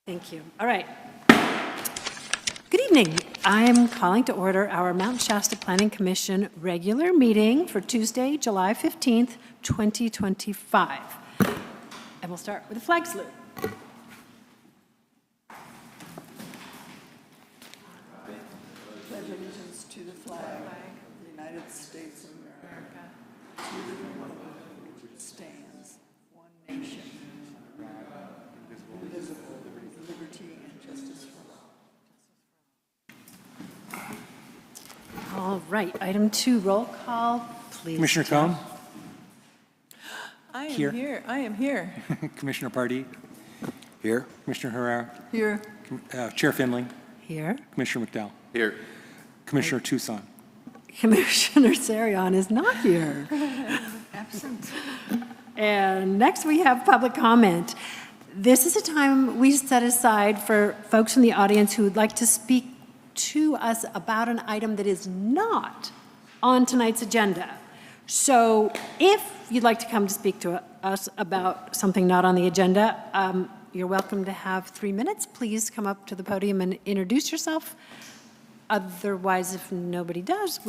Thank you. All right. Good evening. I am calling to order our Mount Shasta Planning Commission regular meeting for Tuesday, July 15th, 2025. And we'll start with a flag salute. Pledge allegiance to the flag of the United States of America, to the republic which stands, one nation, indivisible, with liberty and justice for all. All right, item 2, roll call, please. Commissioner Cohn? I am Here. here. I am here. Commissioner Pardee? Here. Commissioner Herrera? Here. Chair Finley? Here. Commissioner McDowell? Here. Commissioner Tucson? Commissioner Sarion is not here. Absent. And next we have public comment. This is a time we set aside for folks in the audience who would like to speak to us about an item that is not on tonight's agenda. So if you'd like to come to speak to us about something not on the agenda, you're welcome to have 3 minutes. Please come up to the podium and introduce yourself. Otherwise, if nobody does,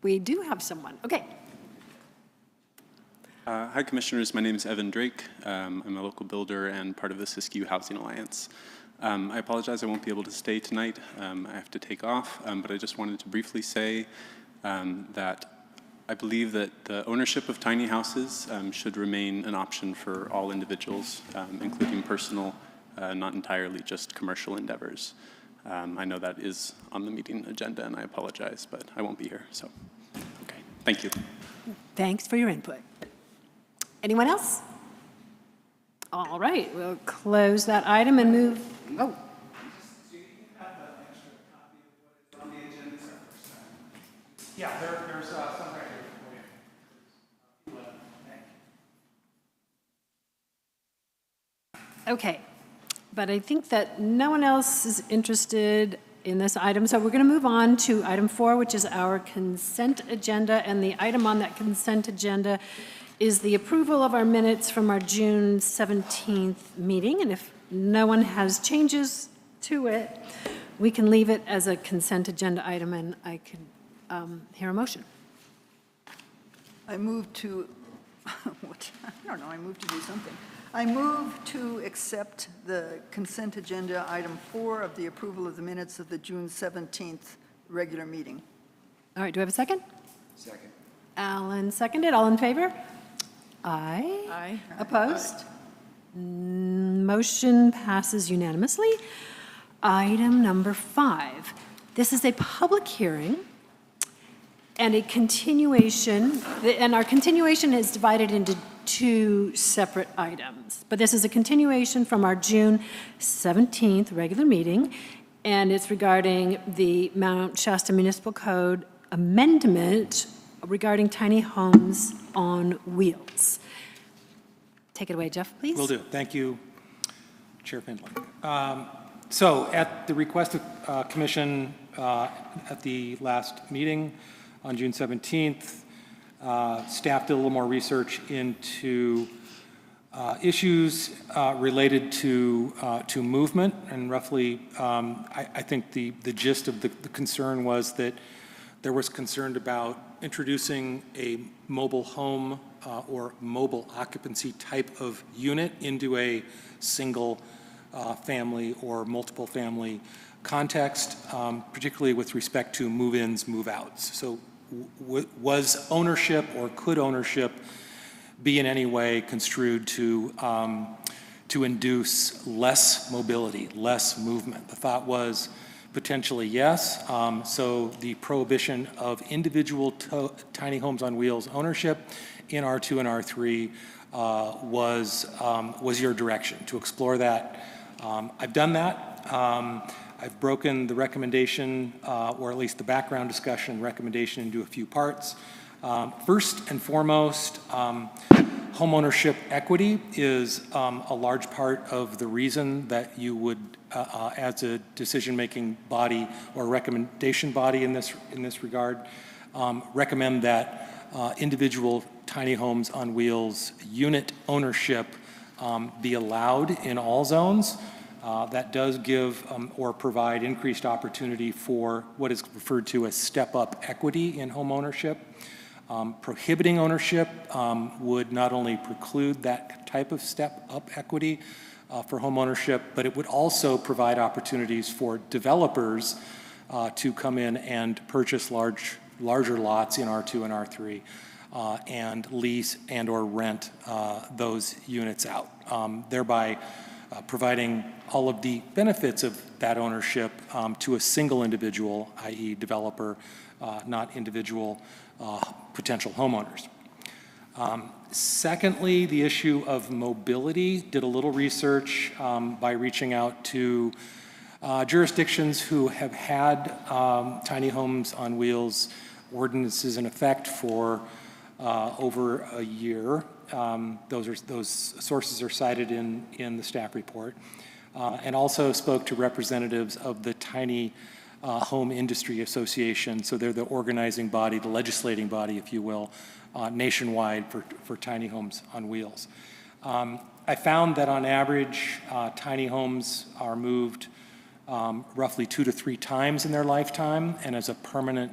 we do have someone. Okay. Hi, Commissioners. My name is Evan Drake. I'm a local builder and part of the Siskiyou Housing Alliance. I apologize I won't be able to stay tonight. I have to take off, but I just wanted to briefly say that I believe that the ownership of tiny houses should remain an option for all individuals, including personal, not entirely just commercial endeavors. I know that is on the meeting agenda, and I apologize, but I won't be here, so, okay. Thank you. Thanks for your input. Anyone else? All right, we'll close that item and move. Oh. Yeah, there's some right here. Okay, but I think that no one else is interested in this item, so we're going to move on to item 4, which is our consent agenda, and the item on that consent agenda is the approval of our minutes from our June 17th meeting, and if no one has changes to it, we can leave it as a consent agenda item, and I can hear a motion. I move to, what? I don't know, I move to do something. I move to accept the consent agenda item 4 of the approval of the minutes of the June 17th regular meeting. All right, do I have a second? Second. Alan seconded. All in favor? Aye. Aye. Opposed? Motion passes unanimously. Item number 5. This is a public hearing and a continuation, and our continuation is divided into 2 separate items. But this is a continuation from our June 17th regular meeting, and it's regarding the Mount Shasta Municipal Code amendment regarding tiny homes on wheels. Take it away, Jeff, please. Will do. Thank you, Chair Finley. So at the request of Commission at the last meeting on June 17th, staff did a little more research into issues related to movement, and roughly, I think the gist of the concern was that there was concern about introducing a mobile home or mobile occupancy type of unit into a single family or multiple family context, particularly with respect to move-ins, move-outs. So was ownership or could ownership be in any way construed to induce less mobility, less movement? The thought was potentially yes. So the prohibition of individual tiny homes on wheels ownership in R2 and R3 was your direction to explore that. I've done that. I've broken the recommendation, or at least the background discussion recommendation, into a few parts. First and foremost, homeownership equity is a large part of the reason that you would, as a decision-making body or recommendation body in this regard, recommend that individual tiny homes on wheels unit ownership be allowed in all zones. That does give or provide increased opportunity for what is referred to as step-up equity in home ownership. Prohibiting ownership would not only preclude that type of step-up equity for home ownership, but it would also provide opportunities for developers to come in and purchase larger lots in R2 and R3 and lease and or rent those units out, thereby providing all of the benefits of that ownership to a single individual, i.e. developer, not individual potential homeowners. Secondly, the issue of mobility. Did a little research by reaching out to jurisdictions who have had tiny homes on wheels ordinances in effect for over a year. Those sources are cited in the staff report, and also spoke to representatives of the Tiny Home Industry Association. So they're the organizing body, the legislating body, if you will, nationwide for tiny homes on wheels. I found that on average, tiny homes are moved roughly 2 to 3 times in their lifetime, and as a permanent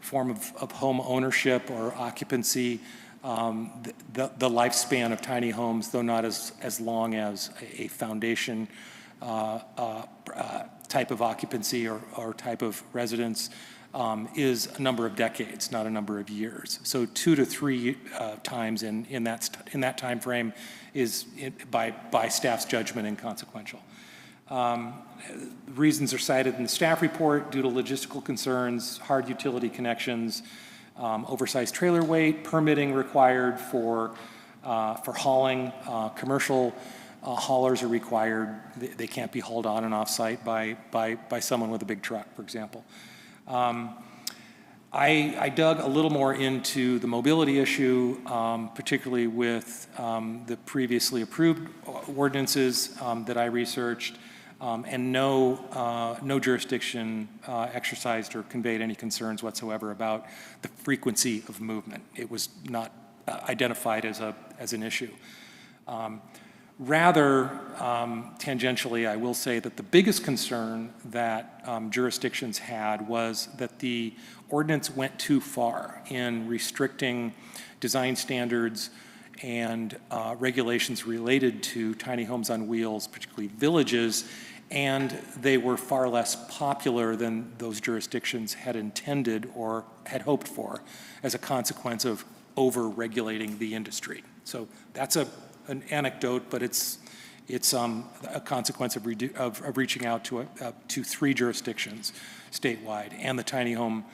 form of home ownership or occupancy, the lifespan of tiny homes, though not as long as a foundation type of occupancy or type of residence, is a number of decades, not a number of years. So 2 to 3 times in that time frame is, by staff's judgment, inconsequential. Reasons are cited in the staff report: due to logistical concerns, hard utility connections, oversized trailer weight, permitting required for hauling. Commercial haulers are required. They can't be hauled on and off site by someone with a big truck, for example. I dug a little more into the mobility issue, particularly with the previously approved ordinances that I researched, and no jurisdiction exercised or conveyed any concerns whatsoever about the frequency of movement. It was not identified as an issue. Rather, tangentially, I will say that the biggest concern that jurisdictions had was that the ordinance went too far in restricting design standards and regulations related to tiny homes on wheels, particularly villages, and they were far less popular than those jurisdictions had intended or had hoped for as a consequence of over-regulating the industry. So that's an anecdote, but it's a consequence of reaching out to 3 jurisdictions statewide and the Tiny Home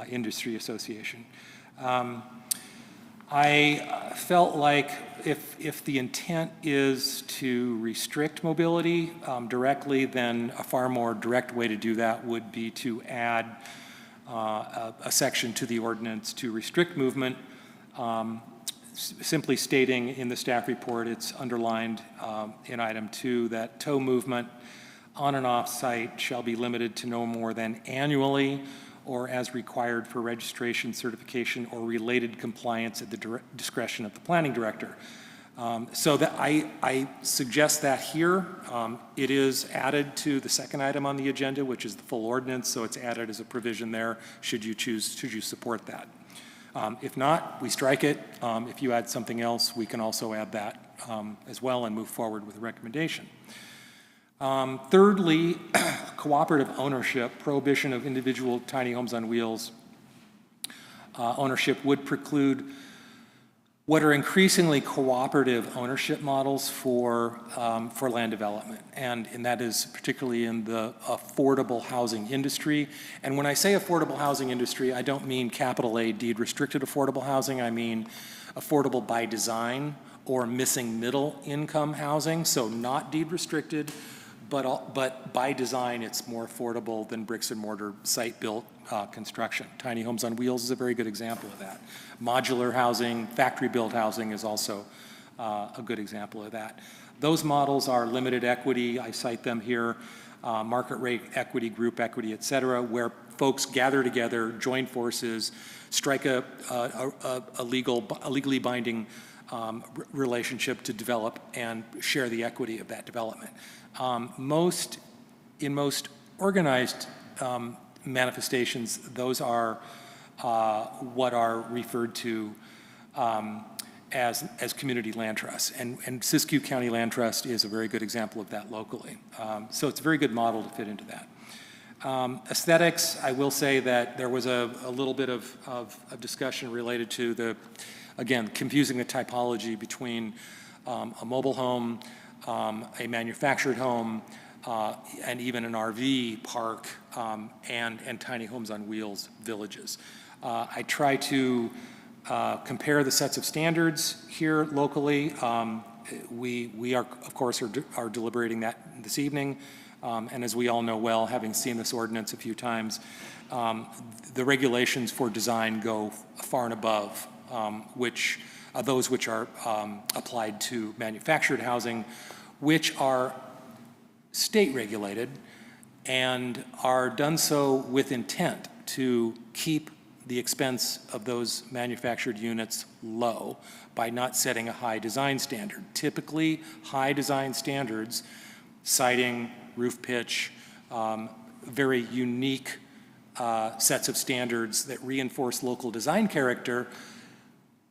Industry Association. I felt like if the intent is to restrict mobility directly, then a far more direct way to do that would be to add a section to the ordinance to restrict movement, simply stating in the staff report, it's underlined in item 2, that tow movement on and off site shall be limited to no more than annually or as required for registration, certification, or related compliance at the discretion of the planning director. So that I suggest that here. It is added to the second item on the agenda, which is the full ordinance, so it's added as a provision there, should you support that. If not, we strike it. If you add something else, we can also add that as well and move forward with a recommendation. Thirdly, cooperative ownership, prohibition of individual tiny homes on wheels ownership would preclude what are increasingly cooperative ownership models for land development, and that is particularly in the affordable housing industry. And when I say affordable housing industry, I don't mean capital A deed restricted affordable housing. I mean affordable by design or missing middle income housing, so not deed restricted, but by design it's more affordable than bricks and mortar site-built construction. Tiny homes on wheels is a very good example of that. Modular housing, factory-built housing is also a good example of that. Those models are limited equity. I cite them here, market rate equity, group equity, et cetera, where folks gather together, join forces, strike a legally binding relationship to develop and share the equity of that development. In most organized manifestations, those are what are referred to as community land trusts. And Siskiyou County Land Trust is a very good example of that locally. So it's a very good model to fit into that. Aesthetics, I will say that there was a little bit of discussion related to again, confusing the typology between a mobile home, a manufactured home, and even an RV park, and tiny homes on wheels villages. I try to compare the sets of standards here locally. We are, of course, are deliberating that this evening. And as we all know well, having seen this ordinance a few times, the regulations for design go far and above those which are applied to manufactured housing, which are state regulated and are done so with intent to keep the expense of those manufactured units low by not setting a high design standard. Typically, high design standards, siding, roof pitch, very unique sets of standards that reinforce local design character,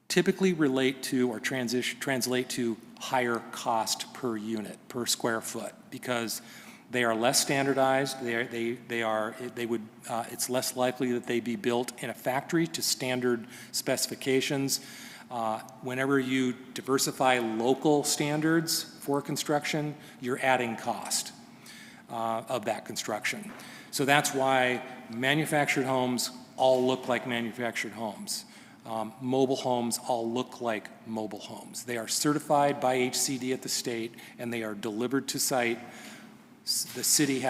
typically relate to or translate to higher cost per unit, per square foot, because they are less standardized. It's less likely that they be built in a factory to standard specifications. Whenever you diversify local standards for construction, you're adding cost of that construction. So that's why manufactured homes all look like manufactured homes. Mobile homes all look like mobile homes. They are certified by HCD at the state, and they are delivered to site. The city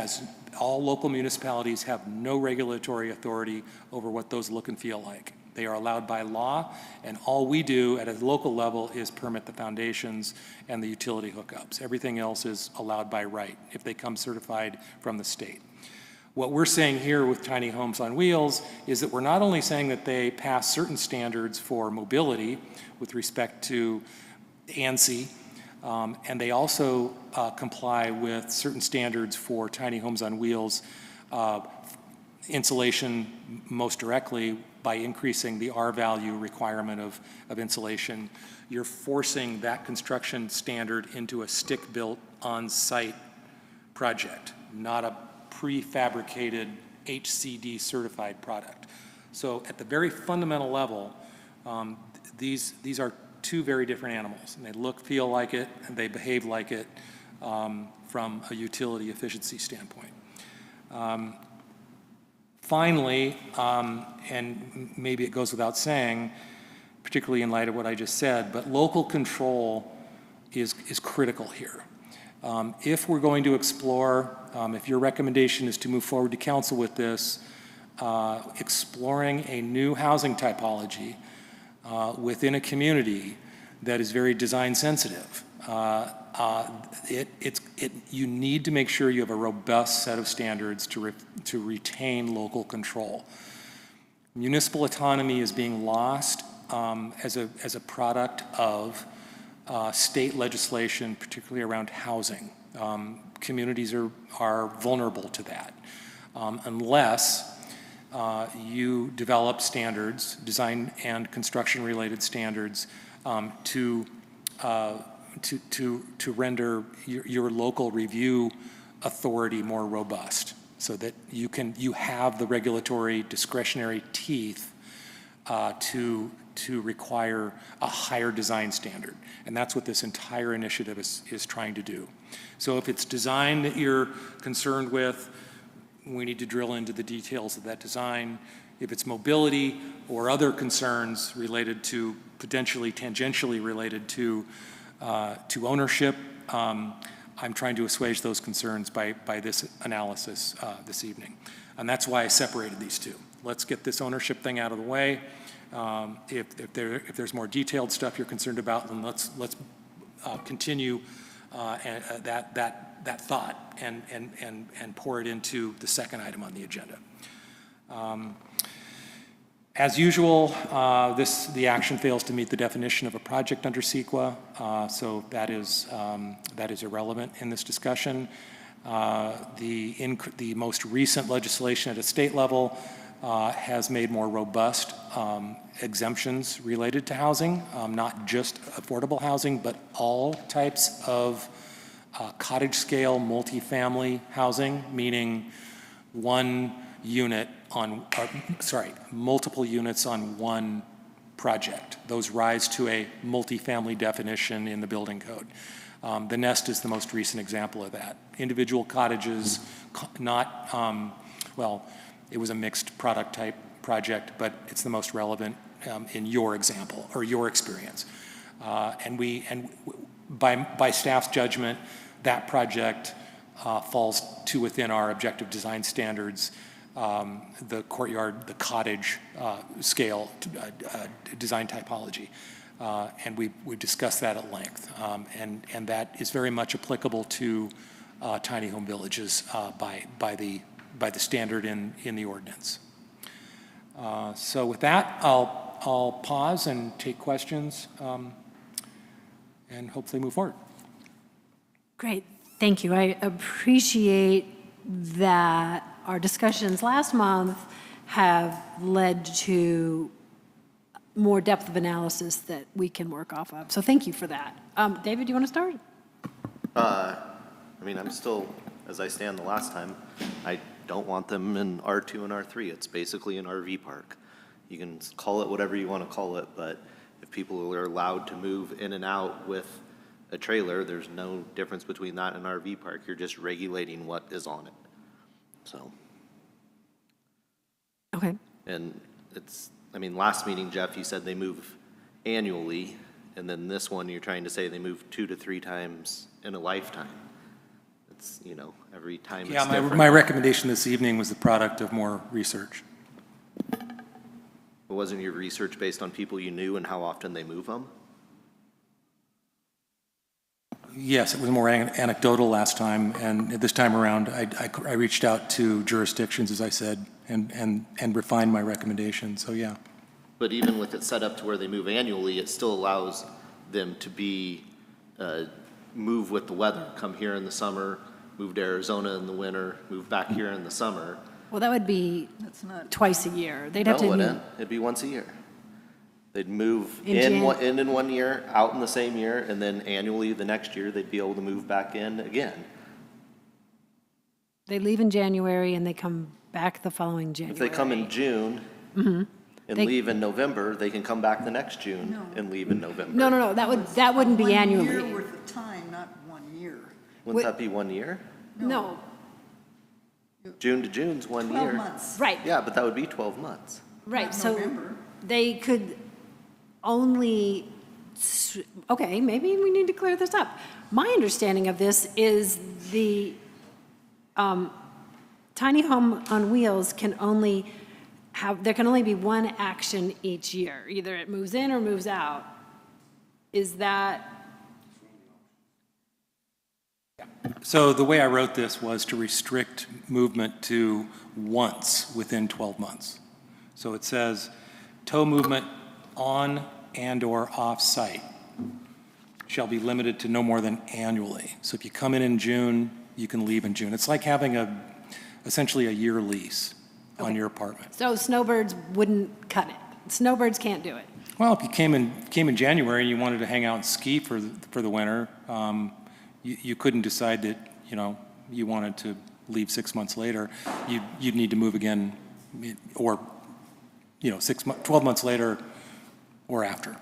all local municipalities have no regulatory authority over what those look and feel like. They are allowed by law, and all we do at a local level is permit the foundations and the utility hookups. Everything else is allowed by right if they come certified from the state. What we're saying here with tiny homes on wheels is that we're not only saying that they pass certain standards for mobility with respect to ANSI, and they also comply with certain standards for tiny homes on wheels, insulation most directly by increasing the R value requirement of insulation. You're forcing that construction standard into a stick-built on-site project, not a prefabricated HCD certified product. So at the very fundamental level, these are two very different animals, and they look, feel like it, and they behave like it from a utility efficiency standpoint. Finally, and maybe it goes without saying, particularly in light of what I just said, but local control is critical here. If we're going to explore, if your recommendation is to move forward to council with this, exploring a new housing typology within a community that is very design sensitive, you need to make sure you have a robust set of standards to retain local control. Municipal autonomy is being lost as a product of state legislation, particularly around housing. Communities are vulnerable to that unless you develop standards, design and construction related standards to render your local review authority more robust, so that you have the regulatory discretionary teeth to require a higher design standard. And that's what this entire initiative is trying to do. So if it's design that you're concerned with, we need to drill into the details of that design. If it's mobility or other concerns related to, potentially tangentially related to ownership, I'm trying to assuage those concerns by this analysis this evening. And that's why I separated these two. Let's get this ownership thing out of the way. If there's more detailed stuff you're concerned about, then let's continue that thought and pour it into the second item on the agenda. As usual, the action fails to meet the definition of a project under CEQA, so that is irrelevant in this discussion. The most recent legislation at a state level has made more robust exemptions related to housing, not just affordable housing, but all types of cottage-scale multifamily housing, meaning multiple units on one project. Those rise to a multifamily definition in the building code. The Nest is the most recent example of that. Individual cottages, it was a mixed product type project, but it's the most relevant in your example or your experience. And by staff's judgment, that project falls to within our objective design standards, the courtyard, the cottage scale design typology. And we discussed that at length. And that is very much applicable to tiny home villages by the standard in the ordinance. So with that, I'll pause and take questions and hopefully move forward. Great, thank you. I appreciate that our discussions last month have led to more depth of analysis that we can work off of. So thank you for that. David, do you want to start? I'm still, as I stand the last time, I don't want them in R2 and R3. It's basically an RV park. You can call it whatever you want to call it, but if people are allowed to move in and out with a trailer, there's no difference between that and an RV park. You're just regulating what is on it. So. Okay. And last meeting, Jeff, you said they move annually, and then this one, you're trying to say they move 2 to 3 times in a lifetime. It's, every time it's different. My recommendation this evening was the product of more research. Wasn't your research based on people you knew and how often they move them? Yes, it was more anecdotal last time, and this time around, I reached out to jurisdictions, as I said, and refined my recommendation, so yeah. But even with it set up to where they move annually, it still allows them to be, move with the weather. Come here in the summer, move to Arizona in the winter, move back here in the summer. Well, that would be twice a year. They'd have No, it to wouldn't. It'd be once a year. They'd move In in 1 year, out in the same year, and then annually the next year, they'd be able to move back in again. They leave in January and they come back the following January. If they come in June and leave in November, they can come back the next June and leave in November. No, that wouldn't be 1 annually. year worth of time, not 1 year. Wouldn't that be 1 year? No, June to June's 1 year. 12 months. right, Yeah, but that would be 12 months. right. Not So November. they could only, okay, maybe we need to clear this up. My understanding of this is the tiny home on wheels can only there can only be one action each year. Either it moves in or moves out. Is that? So the way I wrote this was to restrict movement to once within 12 months. So it says, tow movement on and/or off-site shall be limited to no more than annually. So if you come in June, you can leave in June. It's like having essentially a year lease on your apartment. So snowbirds wouldn't cut it. Snowbirds can't do it. Well, if you came in January and you wanted to hang out and ski for the winter, you couldn't decide that you wanted to leave 6 months later. You'd need to move again, or 12 months later, or after.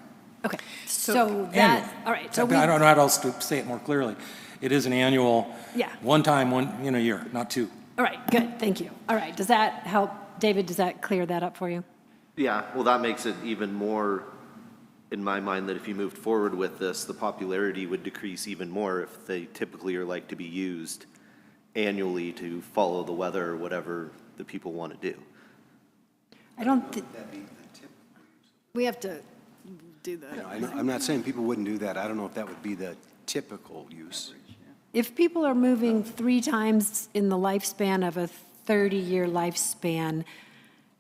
Okay, so that, Annual. all right. So I don't know how else to say it more clearly. It is an annual, Yeah. one time, in a year, not two. all right, good, thank you. All right, does that help? David, does that clear that up for you? Yeah, well, that makes it even more, in my mind, that if you moved forward with this, the popularity would decrease even more if they typically are like to be used annually to follow the weather or whatever the people want to do. I don't think, we have to do that. I'm not saying people wouldn't do that. I don't know if that would be the typical use. If people are moving 3 times in the lifespan of a 30-year lifespan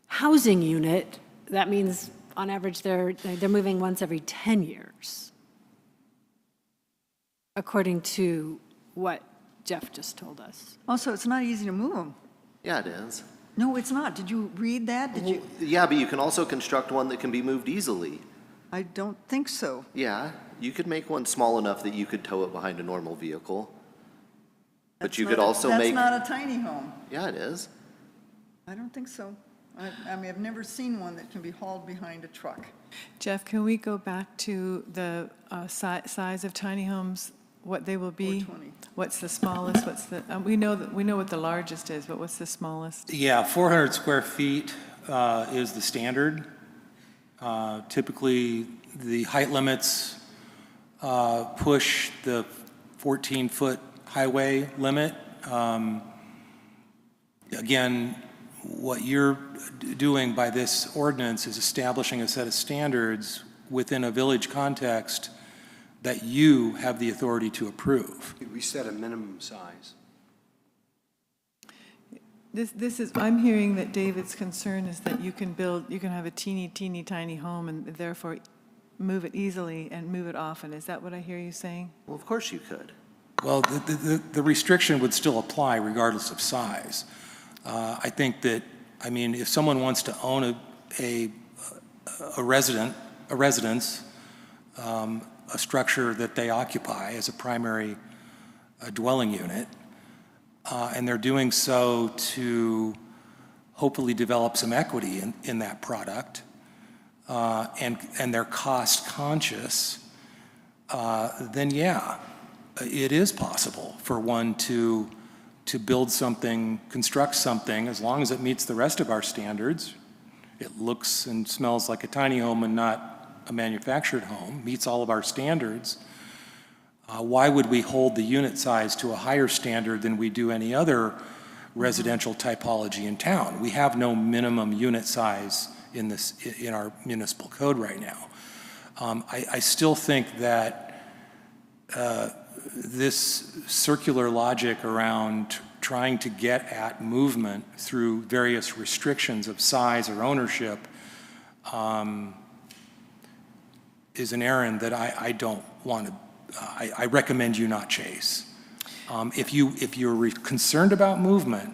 housing unit, that means on average they're moving once every 10 years, according to what Jeff just told us. Also, it's not easy to move them. Yeah, it is. No, it's not. Did you read that? Did you? Yeah, but you can also construct one that can be moved easily. I don't think so. Yeah, you could make one small enough that you could tow it behind a normal vehicle. But That's you not could a- also make. That's not a tiny home. Yeah, it is. I don't think so. I mean, I've never seen one that can be hauled behind a truck. Jeff, can we go back to the size of tiny homes, what they will be? 420. What's the smallest, what's the, we know what the largest is, but what's the smallest? Yeah, 400 square feet is the standard. Typically, the height limits push the 14-foot highway limit. Again, what you're doing by this ordinance is establishing a set of standards within a village context that you have the authority to approve. We set a minimum size. This is, I'm hearing that David's concern is that you can have a teeny tiny home and therefore move it easily and move it often. Is that what I hear you saying? Well, of course you could. Well, the restriction would still apply regardless of size. I think that, I mean, if someone wants to own a residence, a structure that they occupy as a primary dwelling unit, and they're doing so to hopefully develop some equity in that product, and they're cost conscious, then yeah, it is possible for one to build something, construct something, as long as it meets the rest of our standards. It looks and smells like a tiny home and not a manufactured home, meets all of our standards. Why would we hold the unit size to a higher standard than we do any other residential typology in town? We have no minimum unit size in our municipal code right now. I still think that this circular logic around trying to get at movement through various restrictions of size or ownership is an errand that I don't want to, I recommend you not chase. If you're concerned about movement,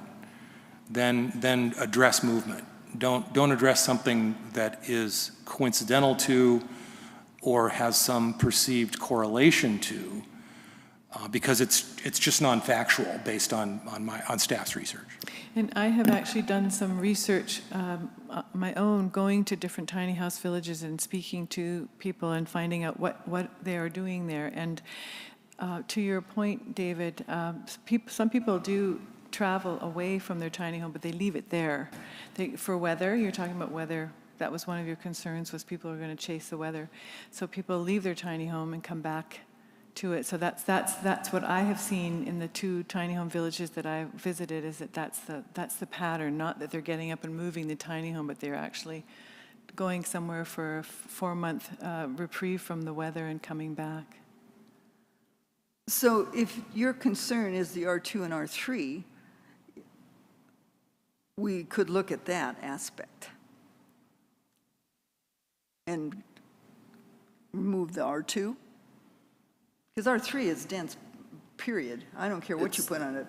then address movement. Don't address something that is coincidental to or has some perceived correlation to, because it's just non-factual based on staff's research. And I have actually done some research, my own, going to different tiny house villages and speaking to people and finding out what they are doing there. And to your point, David, some people do travel away from their tiny home, but they leave it there. For weather, you're talking about weather. That was one of your concerns, was people are going to chase the weather. So people leave their tiny home and come back to it. So that's what I have seen in the 2 tiny home villages that I visited, is that's the pattern. Not that they're getting up and moving the tiny home, but they're actually going somewhere for a 4-month reprieve from the weather and coming back. So if your concern is the R2 and R3, we could look at that aspect and remove the R2. Because R3 is dense, period. I don't care what you put on it.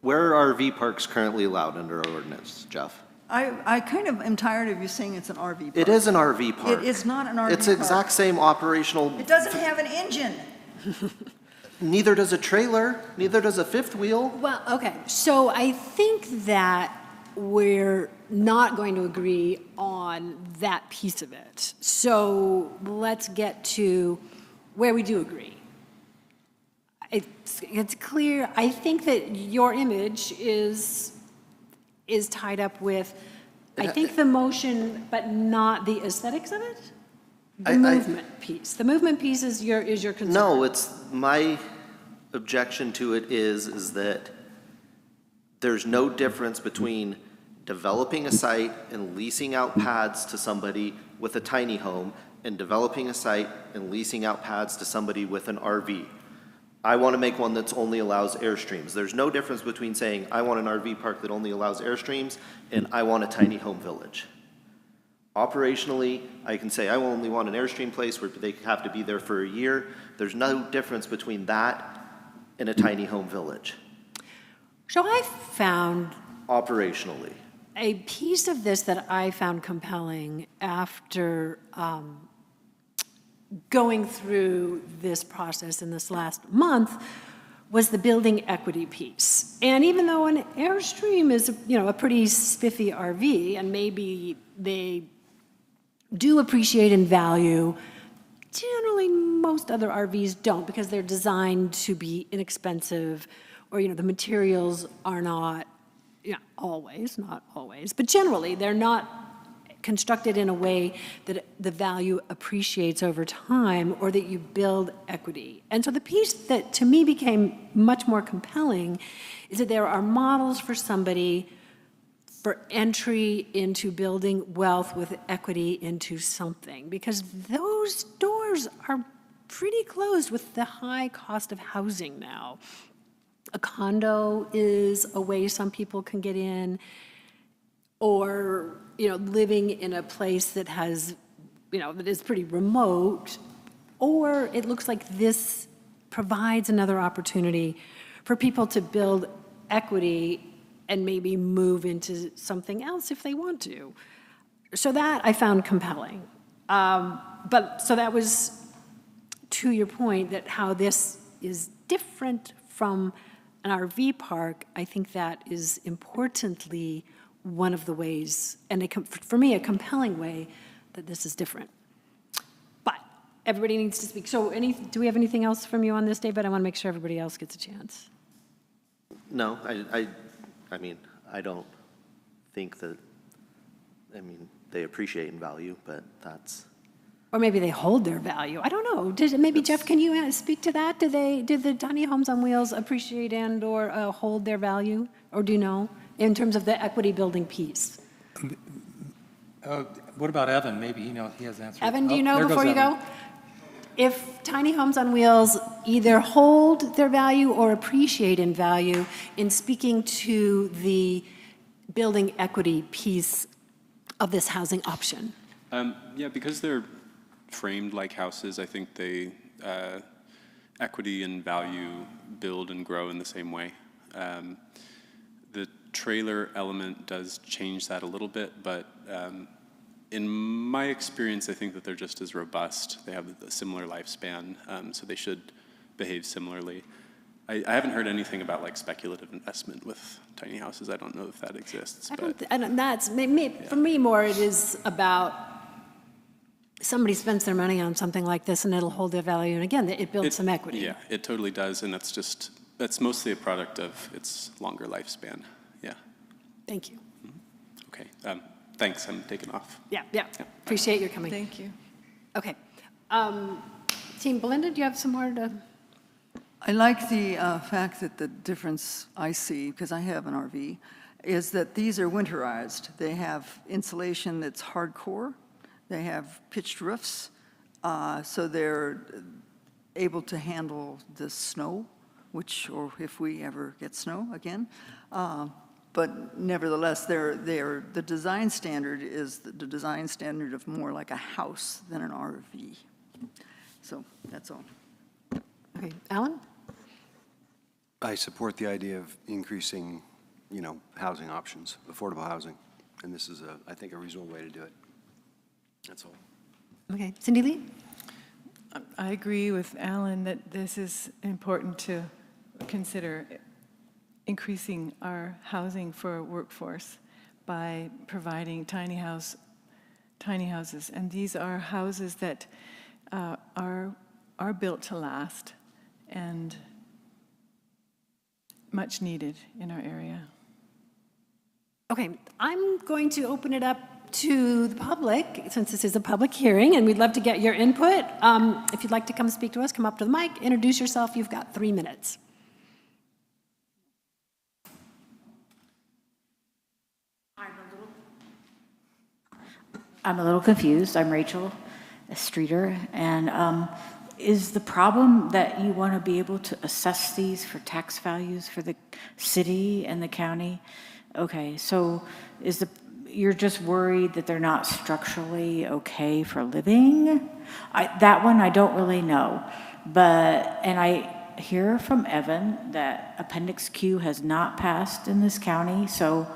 Where are RV parks currently allowed under our ordinance, Jeff? I kind of am tired of you saying it's an RV park. It is an RV park. It is not an RV park. It's the exact same operational. It doesn't have an engine. Neither does a trailer, neither does a fifth wheel. Well, okay, so I think that we're not going to agree on that piece of it. So let's get to where we do agree. It's clear, I think that your image is tied up with, I think, the motion, but not the aesthetics of it? The movement piece. The movement piece is your concern. No, it's my objection to it is that there's no difference between developing a site and leasing out pads to somebody with a tiny home and developing a site and leasing out pads to somebody with an RV. I want to make one that only allows Airstreams. There's no difference between saying I want an RV park that only allows Airstreams and I want a tiny home village. Operationally, I can say I only want an Airstream place where they have to be there for a year. There's no difference between that and a tiny home village, So I found operationally. a piece of this that I found compelling after going through this process in this last month was the building equity piece. And even though an Airstream is, a pretty spiffy RV, and maybe they do appreciate in value, generally most other RVs don't, because they're designed to be inexpensive, or, the materials are not, not always, but generally they're not constructed in a way that the value appreciates over time, or that you build equity. And so the piece that to me became much more compelling is that there are models for somebody for entry into building wealth with equity into something, because those doors are pretty closed with the high cost of housing now. A condo is a way some people can get in, or, living in a place that has, that is pretty remote, or it looks like this provides another opportunity for people to build equity and maybe move into something else if they want to. So that I found compelling. So that was, to your point, that how this is different from an RV park. I think that is importantly one of the ways, and for me, a compelling way that this is different. But everybody needs to speak. So do we have anything else from you on this, David? I want to make sure everybody else gets a chance. No, I mean, I don't think that, they appreciate in value, but that's. Or maybe they hold their value. I don't know. Jeff, can you speak to that? Did the tiny homes on wheels appreciate and or hold their value? Or do you know, in terms of the equity building piece? What about Evan? Maybe he has an answer. Evan, do you know there before goes you Evan. go? If tiny homes on wheels either hold their value or appreciate in value in speaking to the building equity piece of this housing option? Yeah, because they're framed like houses, I think they equity and value build and grow in the same way. The trailer element does change that a little bit, but in my experience, I think that they're just as robust. They have a similar lifespan, so they should behave similarly. I haven't heard anything about like speculative investment with tiny houses. I don't know if that exists. For me more, it is about somebody spends their money on something like this and it'll hold their value. And again, it builds some equity. Yeah, it totally does. And that's mostly a product of its longer lifespan. Yeah. Thank you. Okay. Thanks. I'm taking off. Yeah. Appreciate your coming. Thank you. Okay. Team Belinda, do you have some more to? I like the fact that the difference I see, because I have an RV, is that these are winterized. They have insulation that's hardcore. They have pitched roofs, so they're able to handle the snow, or if we ever get snow again. But nevertheless, the design standard is the design standard of more like a house than an RV. So that's all. Okay, Alan? I support the idea of increasing, housing options, affordable housing. And this is, I think, a reasonable way to do it. That's all. Okay, Cindy Lee? I agree with Alan that this is important to consider increasing our housing for workforce by providing tiny houses. And these are houses that are built to last and much needed in our area. Okay, I'm going to open it up to the public, since this is a public hearing, and we'd love to get your input. If you'd like to come speak to us, come up to the mic, introduce yourself. You've got 3 minutes. I'm a little confused. I'm Rachel Streeter, and is the problem that you want to be able to assess these for tax values for the city and the county? Okay, so you're just worried that they're not structurally okay for living. That one I don't really know. And I hear from Evan that Appendix Q has not passed in this county, so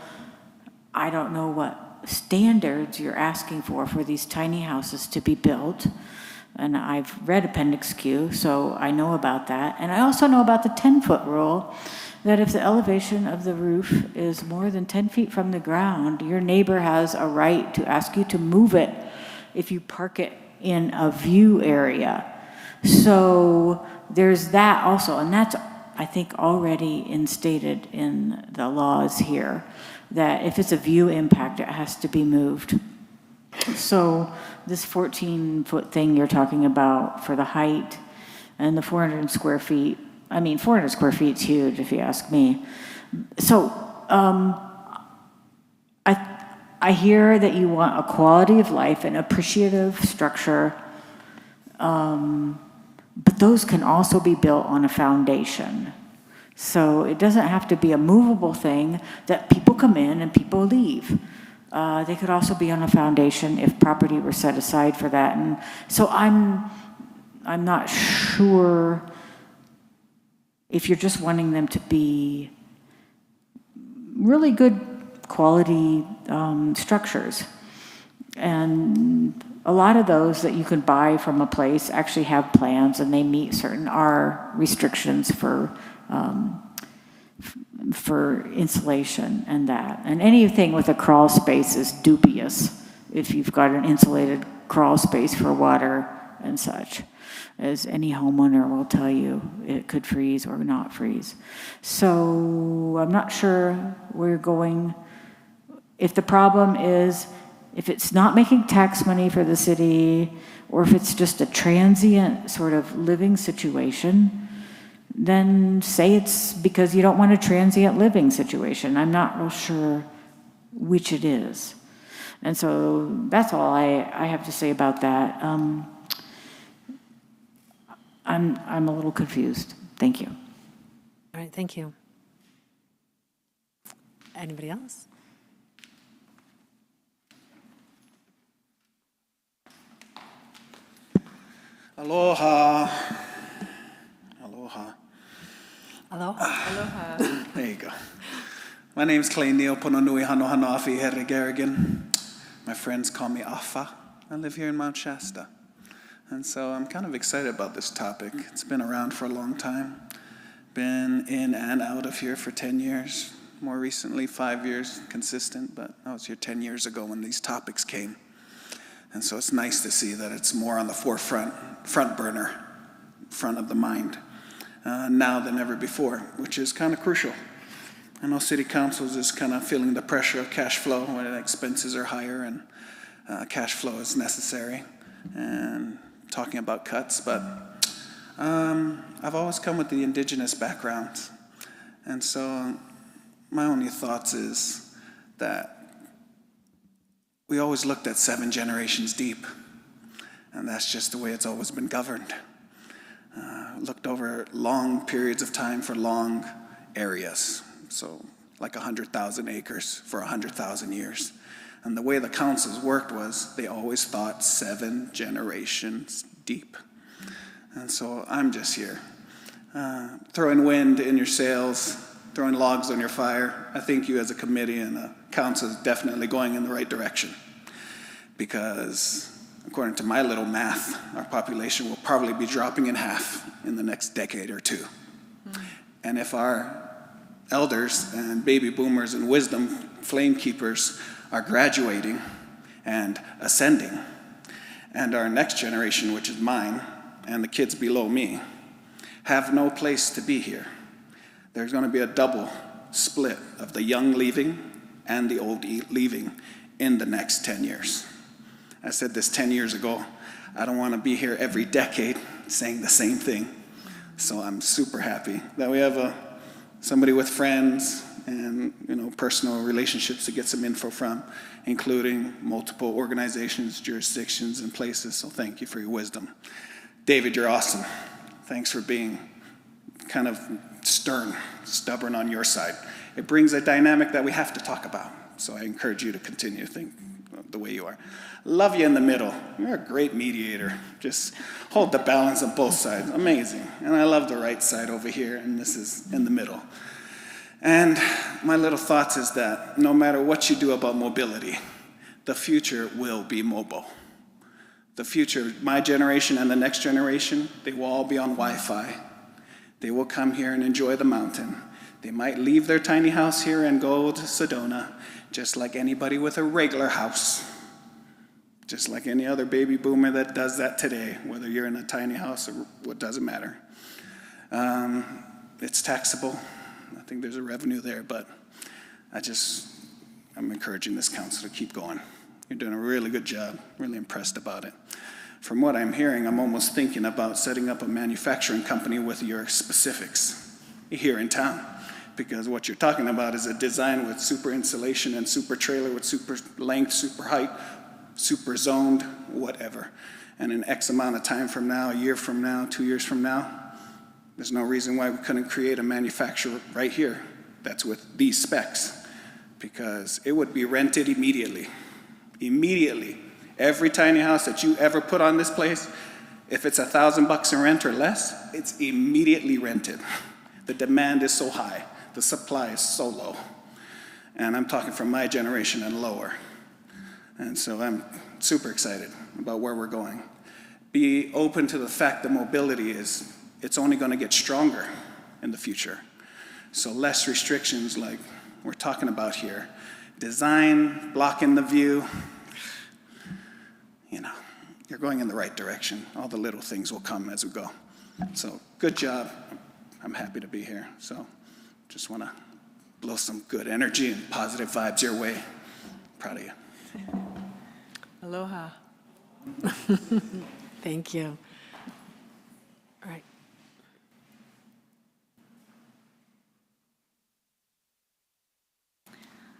I don't know what standards you're asking for these tiny houses to be built. And I've read Appendix Q, so I know about that. And I also know about the 10-foot rule, that if the elevation of the roof is more than 10 feet from the ground, your neighbor has a right to ask you to move it if you park it in a view area. So there's that also, and that's, I think, already instated in the laws here, that if it's a view impact, it has to be moved. So this 14-foot thing you're talking about for the height and the 400 square feet, 400 square feet is huge if you ask me. So I hear that you want a quality of life and appreciative structure, but those can also be built on a foundation. So it doesn't have to be a movable thing that people come in and people leave. They could also be on a foundation if property were set aside for that. And so I'm not sure if you're just wanting them to be really good quality structures. And a lot of those that you can buy from a place actually have plans, and they meet certain R restrictions for insulation and that. And anything with a crawl space is dubious if you've got an insulated crawl space for water and such. As any homeowner will tell you, it could freeze or not freeze. So I'm not sure where you're going. If the problem is, if it's not making tax money for the city, or if it's just a transient sort of living situation, then say it's because you don't want a transient living situation. I'm not real sure which it is. And so that's all I have to say about that. I'm a little confused. Thank you. All right, thank you. Anybody else? Aloha. Aloha. Aloha. There you go. My name's Clay Neal Pononui Hanohanoafi Here Garrigan. My friends call me Afa. I live here in Mount Shasta. And so I'm kind of excited about this topic. It's been around for a long time. Been in and out of here for 10 years. More recently, 5 years consistent, but I was here 10 years ago when these topics came. And so it's nice to see that it's more on the front burner, front of the mind, now than ever before, which is kind of crucial. I know city councils is kind of feeling the pressure of cash flow when expenses are higher and cash flow is necessary, and talking about cuts, but I've always come with the indigenous background. And so my only thoughts is that we always looked at 7 generations deep, and that's just the way it's always been governed. Looked over long periods of time for long areas, so like 100,000 acres for 100,000 years. And the way the councils worked was they always thought 7 generations deep. And so I'm just here, throwing wind in your sails, throwing logs on your fire. I think you as a committee and a council is definitely going in the right direction, because according to my little math, our population will probably be dropping in half in the next decade or two. And if our elders and baby boomers and wisdom flame keepers are graduating and ascending, and our next generation, which is mine, and the kids below me, have no place to be here, there's going to be a double split of the young leaving and the old leaving in the next 10 years. I said this 10 years ago. I don't want to be here every decade saying the same thing. So I'm super happy that we have somebody with friends and personal relationships to get some info from, including multiple organizations, jurisdictions, and places. So thank you for your wisdom. David, you're awesome. Thanks for being kind of stubborn on your side. it brings a dynamic that we have to talk about. So I encourage you to continue to think the way you are. Love you in the middle. You're a great mediator. Just hold the balance on both sides. Amazing. And I love the right side over here, and this is in the middle. And my little thoughts is that no matter what you do about mobility, the future will be mobile. The future, my generation and the next generation, they will all be on Wi-Fi. They will come here and enjoy the mountain. They might leave their tiny house here and go to Sedona, just like anybody with a regular house. Just like any other baby boomer that does that today, whether you're in a tiny house or what, doesn't matter. It's taxable. I think there's a revenue there, but I'm encouraging this council to keep going. You're doing a really good job, really impressed about it. From what I'm hearing, I'm almost thinking about setting up a manufacturing company with your specifics here in town, because what you're talking about is a design with super insulation and super trailer with super length, super height, super zoned, whatever. And in X amount of time from now, a year from now, 2 years from now, there's no reason why we couldn't create a manufacturer right here that's with these specs, because it would be rented immediately. Immediately. Every tiny house that you ever put on this place, if it's $1,000 in rent or less, it's immediately rented. The demand is so high. The supply is so low. And I'm talking from my generation and lower. And so I'm super excited about where we're going. Be open to the fact that mobility it's only going to get stronger in the future. So less restrictions like we're talking about here. Design, blocking the view. You're going in the right direction. All the little things will come as we go. So good job. I'm happy to be here. So just want to blow some good energy and positive vibes your way. Proud of you. Aloha. Thank you. All right.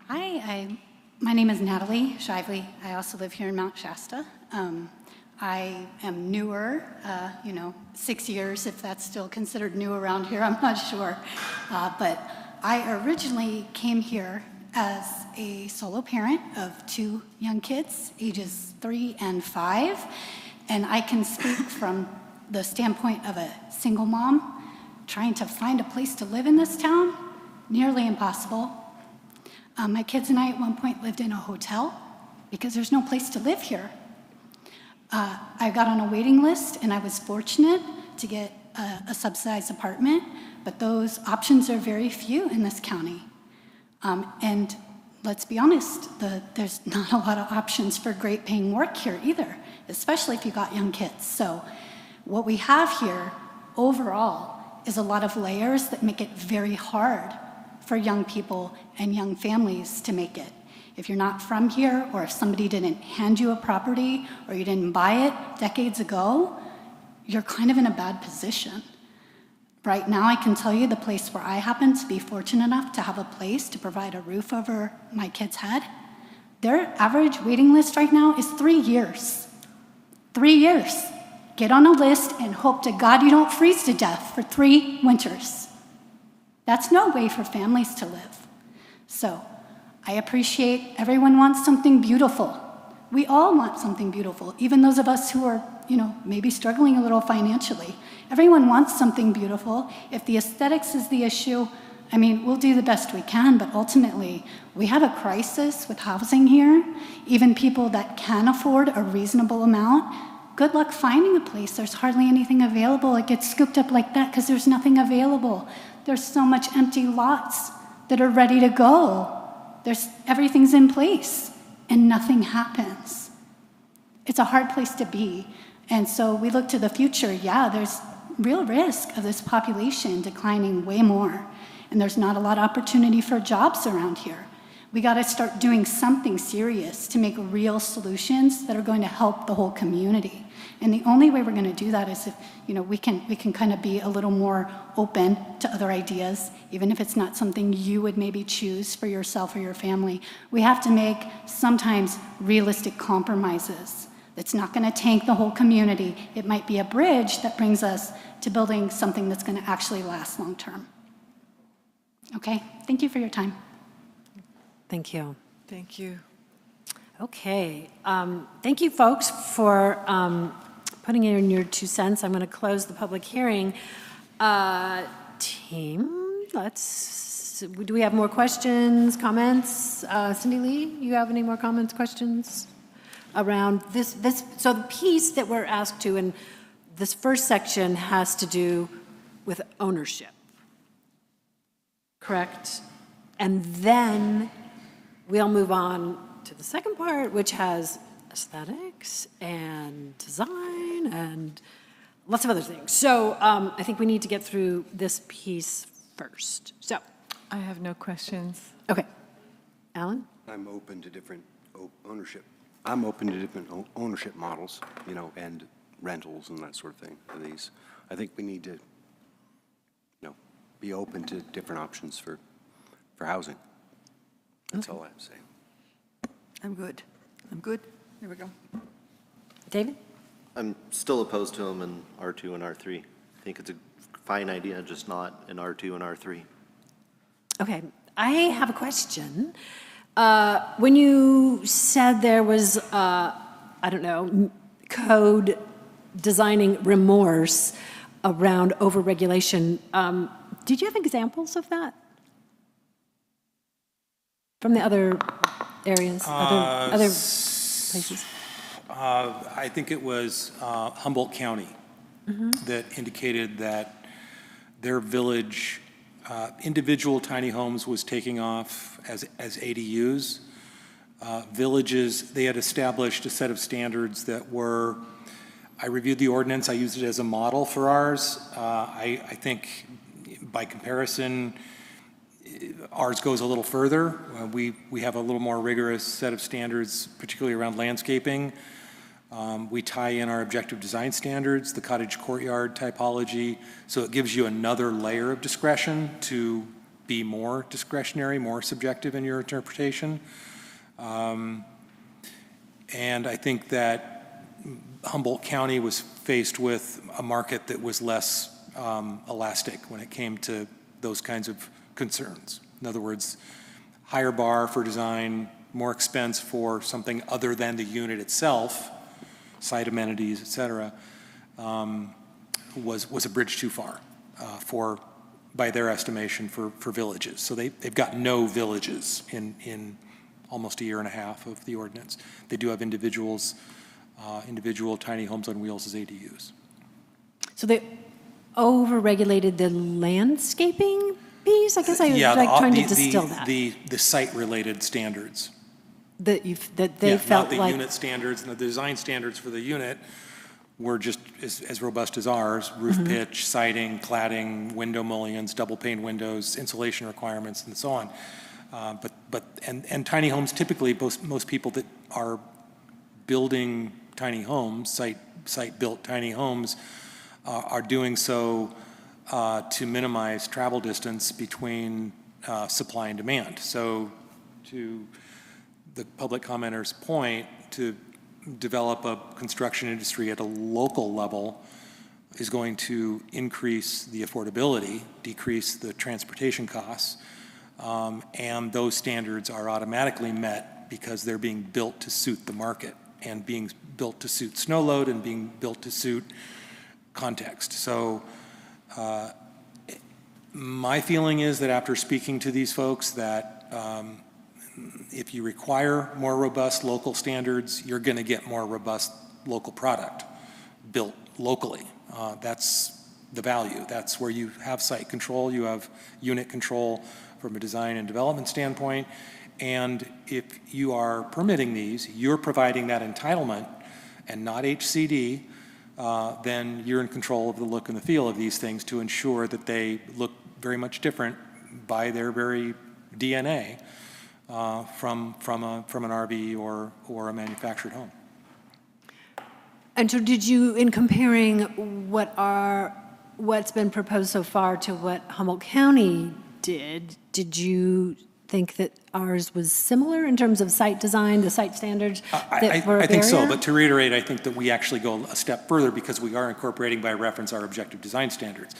Hi, my name is Natalie Shively. I also live here in Mount Shasta. I am newer, 6 years, if that's still considered new around here, I'm not sure. But I originally came here as a solo parent of 2 young kids, ages 3 and 5. And I can speak from the standpoint of a single mom trying to find a place to live in this town, nearly impossible. My kids and I at one point lived in a hotel because there's no place to live here. I got on a waiting list and I was fortunate to get a subsidized apartment, but those options are very few in this county. And let's be honest, there's not a lot of options for great paying work here either, especially if you got young kids. So what we have here overall is a lot of layers that make it very hard for young people and young families to make it. If you're not from here, or if somebody didn't hand you a property, or you didn't buy it decades ago, you're kind of in a bad position. Right now, I can tell you the place where I happen to be fortunate enough to have a place to provide a roof over my kid's head, their average waiting list right now is 3 years. 3 years. Get on a list and hope to God you don't freeze to death for 3 winters. That's no way for families to live. So I appreciate everyone wants something beautiful. We all want something beautiful, even those of us who are, maybe struggling a little financially. Everyone wants something beautiful. If the aesthetics is the issue, we'll do the best we can, but ultimately, we have a crisis with housing here. Even people that can afford a reasonable amount, good luck finding a place. There's hardly anything available. It gets scooped up like that because there's nothing available. There's so much empty lots that are ready to go. Everything's in place, and nothing happens. It's a hard place to be. And so we look to the future. Yeah, there's real risk of this population declining way more. And there's not a lot of opportunity for jobs around here. We got to start doing something serious to make real solutions that are going to help the whole community. And the only way we're going to do that is if we can kind of be a little more open to other ideas, even if it's not something you would maybe choose for yourself or your family. We have to make sometimes realistic compromises. It's not going to tank the whole community. It might be a bridge that brings us to building something that's going to actually last long term. Okay, thank you for your time. Thank you. Thank you. Okay. Thank you, folks, for putting in your 2 cents. I'm going to close the public hearing. Team, do we have more questions, comments? Cindy Lee, you have any more comments, questions around this? So the piece that we're asked to in this first section has to do with ownership, correct? And then we'll move on to the second part, which has aesthetics and design and lots of other things. So I think we need to get through this piece first. So, I have no questions. okay. Alan? I'm open to different ownership. I'm open to different ownership models, you know, and rentals and that sort of thing for these. I think we need to, you know, be open to different options for housing. That's all I have to say. I'm good. I'm good. There we go. David? I'm still opposed to them in R2 and R3. I think it's a fine idea, just not in R2 and R3. Okay. I have a question. When you said there was, I don't know, code designing remorse around overregulation, did you have examples of that? From the other areas, other places? I think it was Humboldt County that indicated that their village, individual tiny homes was taking off as ADUs. Villages, they had established a set of standards that were, I reviewed the ordinance, I used it as a model for ours. I think by comparison, ours goes a little further. We have a little more rigorous set of standards, particularly around landscaping. We tie in our objective design standards, the cottage courtyard typology, so it gives you another layer of discretion to be more discretionary, more subjective in your interpretation. And I think that Humboldt County was faced with a market that was less elastic when it came to those kinds of concerns. In other words, higher bar for design, more expense for something other than the unit itself, site amenities, et cetera, was a bridge too far by their estimation for villages. So they've got no villages in almost a year and a half of the ordinance. They do have individual tiny homes on wheels as ADUs. So they overregulated the landscaping piece? I guess I was trying to distill that. The site-related standards. That they felt not the like... unit standards, and the design standards for the unit were just as robust as ours: roof pitch, siding, cladding, window mullions, double pane windows, insulation requirements, and so on. But tiny homes, typically most people that are building tiny homes, site-built tiny homes, are doing so to minimize travel distance between supply and demand. So to the public commenter's point, to develop a construction industry at a local level is going to increase the affordability, decrease the transportation costs, and those standards are automatically met because they're being built to suit the market and being built to suit snow load and being built to suit context. So my feeling is that after speaking to these folks that if you require more robust local standards, you're going to get more robust local product built locally. That's the value. That's where you have site control, you have unit control from a design and development standpoint. And if you are permitting these, you're providing that entitlement and not HCD, then you're in control of the look and the feel of these things to ensure that they look very much different by their very DNA from an RV or a manufactured home. And so did you, in comparing what's been proposed so far to what Humboldt County did you think that ours was similar in terms of site design, the site standards that were a I think so, barrier? but to reiterate, I think that we actually go a step further because we are incorporating by reference our objective design standards.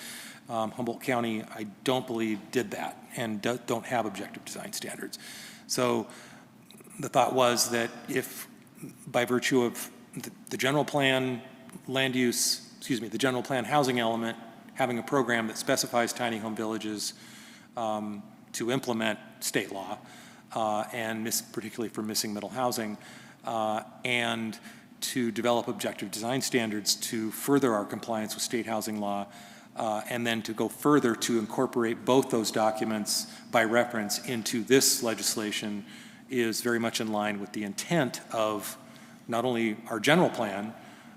Humboldt County, I don't believe, did that and don't have objective design standards. So the thought was that if, by virtue of the general plan land use, the general plan housing element, having a program that specifies tiny home villages to implement state law, and particularly for missing middle housing, and to develop objective design standards to further our compliance with state housing law, and then to go further to incorporate both those documents by reference into this legislation is very much in line with the intent of not only our general plan,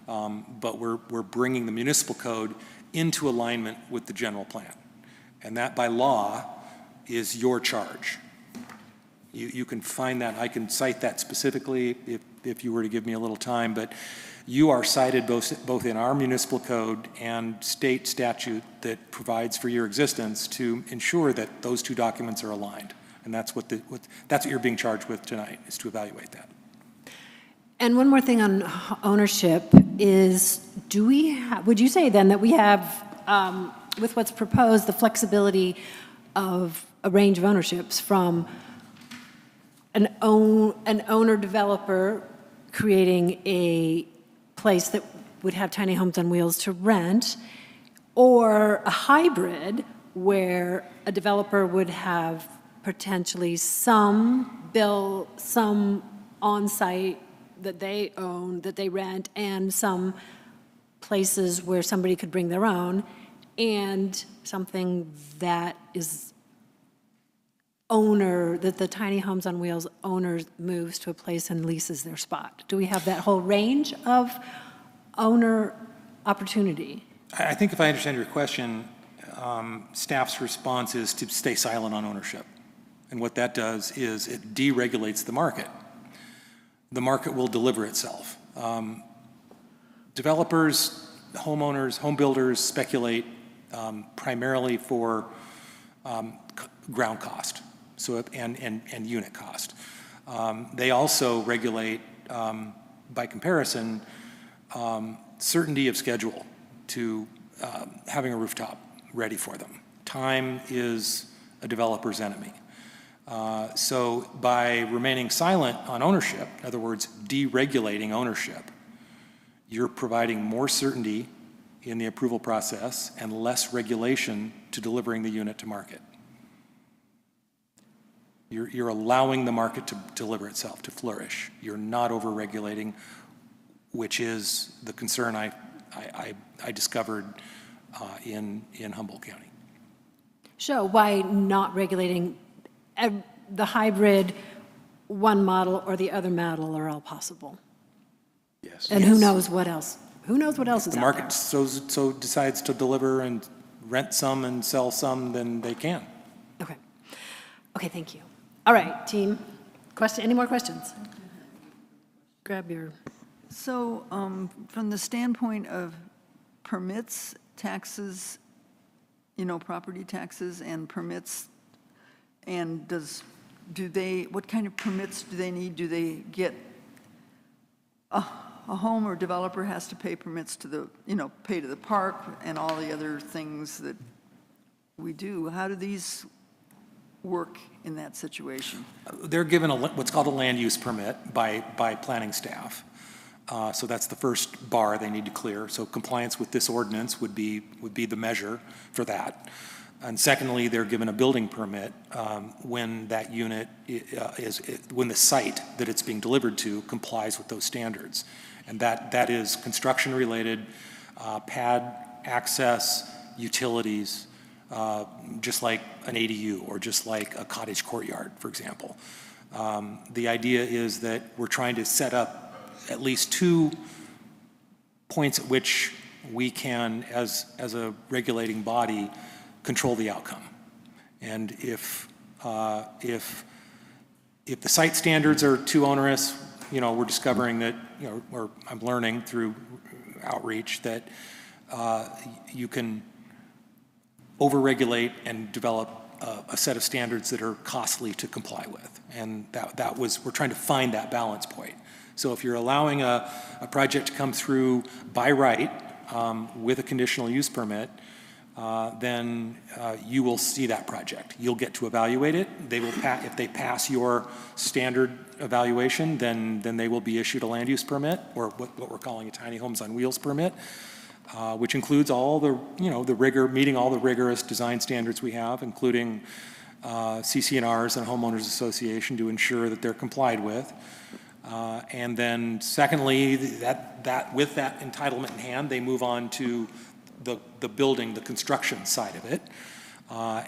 but we're bringing the municipal code into alignment with the general plan. And that by law is your charge. You can find that, I can cite that specifically if you were to give me a little time, but you are cited both in our municipal code and state statute that provides for your existence to ensure that those two documents are aligned. And that's what you're being charged with tonight, is to evaluate that. And one more thing on ownership is, would you say then that we have, with what's proposed, the flexibility of a range of ownerships from an owner-developer creating a place that would have tiny homes on wheels to rent, or a hybrid where a developer would have potentially some on-site that they own, that they rent, and some places where somebody could bring their own, and something that is that the tiny homes on wheels owner moves to a place and leases their spot? Do we have that whole range of owner opportunity? I think if I understand your question, staff's response is to stay silent on ownership. And what that does is it deregulates the market. The market will deliver itself. Developers, homeowners, home builders speculate primarily for ground cost, and unit cost. They also regulate, by comparison, certainty of schedule to having a rooftop ready for them. Time is a developer's enemy. So by remaining silent on ownership, in other words, deregulating ownership, you're providing more certainty in the approval process and less regulation to delivering the unit to market. You're allowing the market to deliver itself, to flourish. You're not over-regulating, which is the concern I discovered in Humboldt County. So why not regulating the hybrid, one model or the other model are all possible? Yes. And who knows what else? Who knows what else is The out there? market so decides to deliver and rent some and sell some, then they can. Okay. Okay, thank you. All right, team. Any more questions? Grab your... So from the standpoint of permits, taxes, property taxes and permits, and what kind of permits do they need? Do they get, a home or developer has to pay permits to pay to the park and all the other things that we do? How do these work in that situation? They're given what's called a land use permit by planning staff. So that's the first bar they need to clear. So compliance with this ordinance would be the measure for that. And secondly, they're given a building permit when that unit when the site that it's being delivered to complies with those standards. And that is construction related, pad access, utilities, just like an ADU or just like a cottage courtyard, for example. The idea is that we're trying to set up at least 2 points at which we can, as a regulating body, control the outcome. And if the site standards are too onerous, we're discovering that, or I'm learning through outreach that you can overregulate and develop a set of standards that are costly to comply with. And we're trying to find that balance point. So if you're allowing a project to come through by right with a conditional use permit, then you will see that project. You'll get to evaluate it. They will if they pass your standard evaluation, then they will be issued a land use permit, or what we're calling a tiny homes on wheels permit, which includes all the, meeting all the rigorous design standards we have, including CC&Rs and homeowners association to ensure that they're complied with. And then secondly, with that entitlement in hand, they move on to the building, the construction side of it.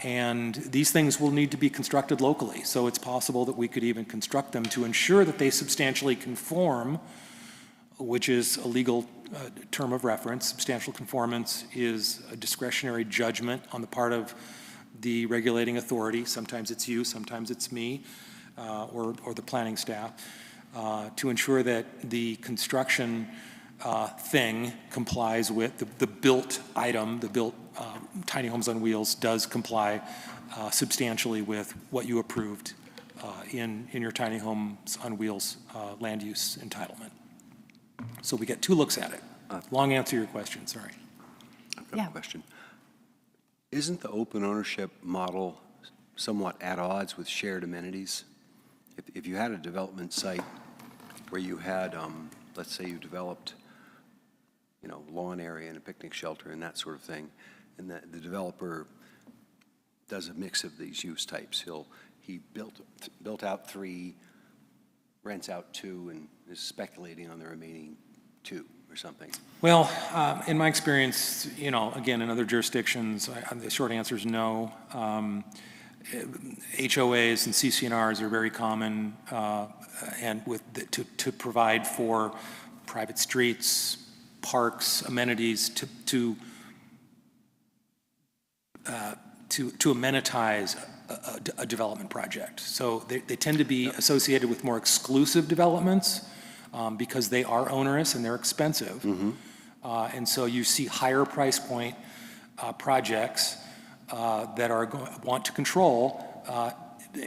And these things will need to be constructed locally. So it's possible that we could even construct them to ensure that they substantially conform, which is a legal term of reference. Substantial conformance is a discretionary judgment on the part of the regulating authority. Sometimes it's you, sometimes it's me, or the planning staff, to ensure that the construction thing complies with the built item, the built tiny homes on wheels does comply substantially with what you approved in your tiny homes on wheels land use entitlement. So we get 2 looks at it. Long answer to your question, sorry. I've got a question. Isn't the open ownership model somewhat at odds with shared amenities? If you had a development site where you had, let's say you developed, lawn area and a picnic shelter and that sort of thing, and the developer does a mix of these use types. He built out 3, rents out 2, and is speculating on the remaining 2 or something. Well, in my experience, again, in other jurisdictions, the short answer is no. HOAs and CC&Rs are very common, and to provide for private streets, parks, amenities, to amenitize a development project. So they tend to be associated with more exclusive developments because they are onerous and they're expensive. Mm-hmm. And so you see higher price point projects that want to control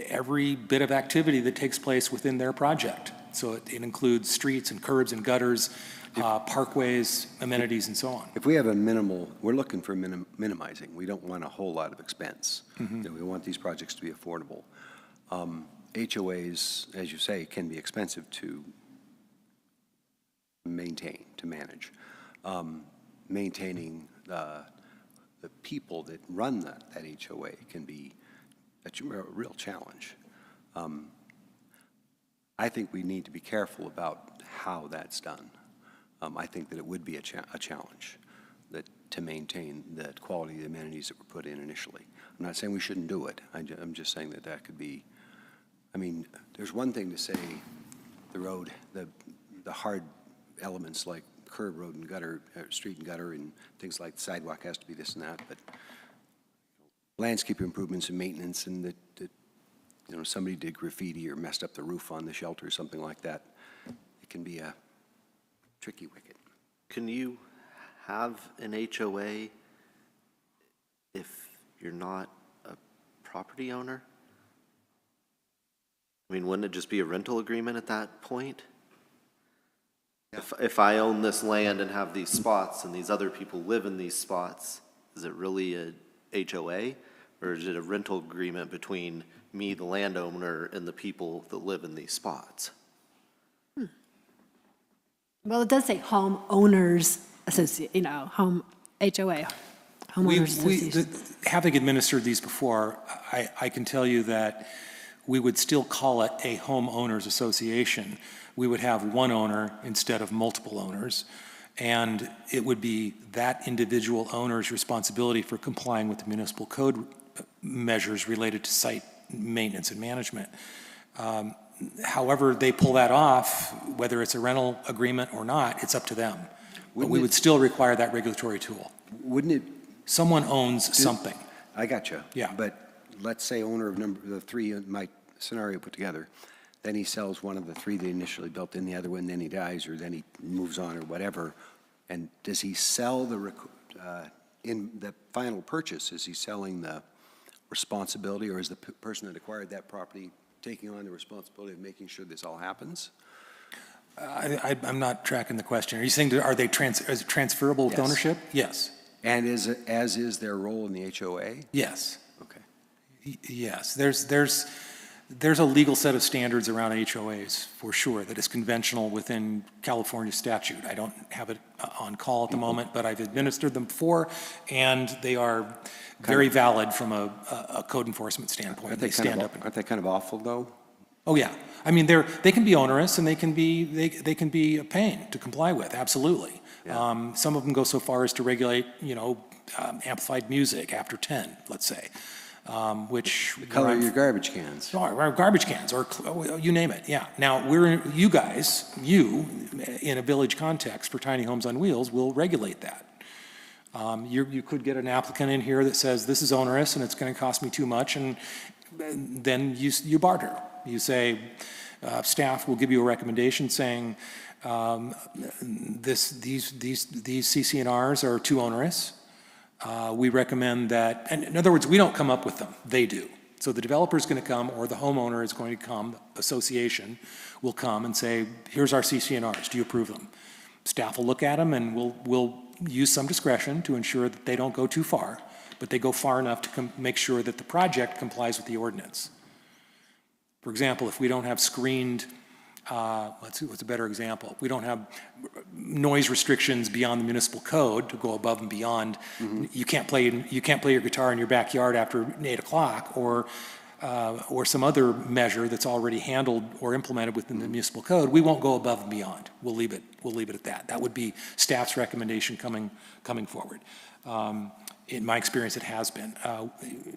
every bit of activity that takes place within their project. So it includes streets and curbs and gutters, parkways, amenities, and so on. If we have we're looking for minimizing. We don't want a whole lot of expense. Mm-hmm. We want these projects to be affordable. HOAs, as you say, can be expensive to maintain, to manage. Maintaining the people that run that HOA can be a real challenge. I think we need to be careful about how that's done. I think that it would be a challenge to maintain the quality of the amenities that were put in initially. I'm not saying we shouldn't do it. I'm just saying that could be, there's one thing to say the road, the hard elements like curb, road and gutter, street and gutter, and things like the sidewalk has to be this and that, but landscape improvements and maintenance, and that somebody did graffiti or messed up the roof on the shelter or something like that, it can be a tricky wicket. Can you have an HOA if you're not a property owner? Wouldn't it just be a rental agreement at that point? Yeah. If I own this land and have these spots and these other people live in these spots, is it really a HOA? Or is it a rental agreement between me, the landowner, and the people that live in these spots? Well, it does say homeowners association, home HOA, homeowners association. Having administered these before, I can tell you that we would still call it a homeowners association. We would have one owner instead of multiple owners, and it would be that individual owner's responsibility for complying with the municipal code measures related to site maintenance and management. However they pull that off, whether it's a rental agreement or not, it's up to them. But we would still require that regulatory tool. Wouldn't it? Someone owns something. I got you. Yeah. But let's say owner of the 3 in my scenario put together, then he sells one of the 3 they initially built, in the other one, then he dies, or then he moves on or whatever. And does he sell in the final purchase, is he selling the responsibility, or is the person that acquired that property taking on the responsibility of making sure this all happens? I'm not tracking the question. Are you saying, is it transferable with Yes. ownership? Yes. And as is their role in the HOA? Yes. Okay. Yes, there's a legal set of standards around HOAs, for sure, that is conventional within California statute. I don't have it on call at the moment, but I've administered them before, and they are very valid from a code enforcement standpoint. They stand up. Aren't they kind of awful, though? Oh, yeah. I mean, they can be onerous, and they can be a pain to comply with, absolutely. Yeah. Some of them go so far as to regulate, amplified music after 10, let's say. Which The color of your garbage cans. or garbage cans, or you name it, yeah. Now, you, in a village context for tiny homes on wheels, will regulate that. You could get an applicant in here that says, this is onerous and it's going to cost me too much, and then you barter. You say, staff will give you a recommendation saying, these CC&Rs are too onerous. We recommend that, and in other words, we don't come up with them, they do. So the developer is going to come, or the homeowner is going to come, the association will come and say, here's our CC&Rs, do you approve them? Staff will look at them, and we'll use some discretion to ensure that they don't go too far, but they go far enough to make sure that the project complies with the ordinance. For example, if we don't have screened, what's a better example? We don't have noise restrictions beyond the municipal code to go above and beyond. Mm-hmm. You can't play your guitar in your backyard after 8 o'clock, or some other measure that's already handled or implemented within the municipal code. We won't go above and beyond. We'll leave it at that. That would be staff's recommendation coming forward. In my experience, it has been.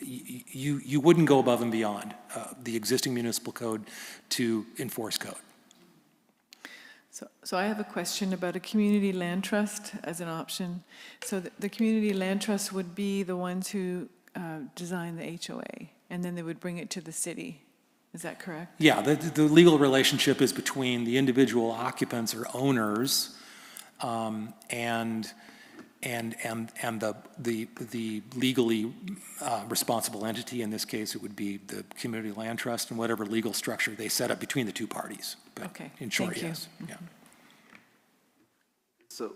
You wouldn't go above and beyond the existing municipal code to enforce code. So I have a question about a community land trust as an option. So the community land trust would be the ones who design the HOA, and then they would bring it to the city. Is that correct? Yeah, the legal relationship is between the individual occupants or owners and the legally responsible entity. In this case, it would be the community land trust, and whatever legal structure they set up between the two parties. But okay. In short, Thank you. yes. Yeah. So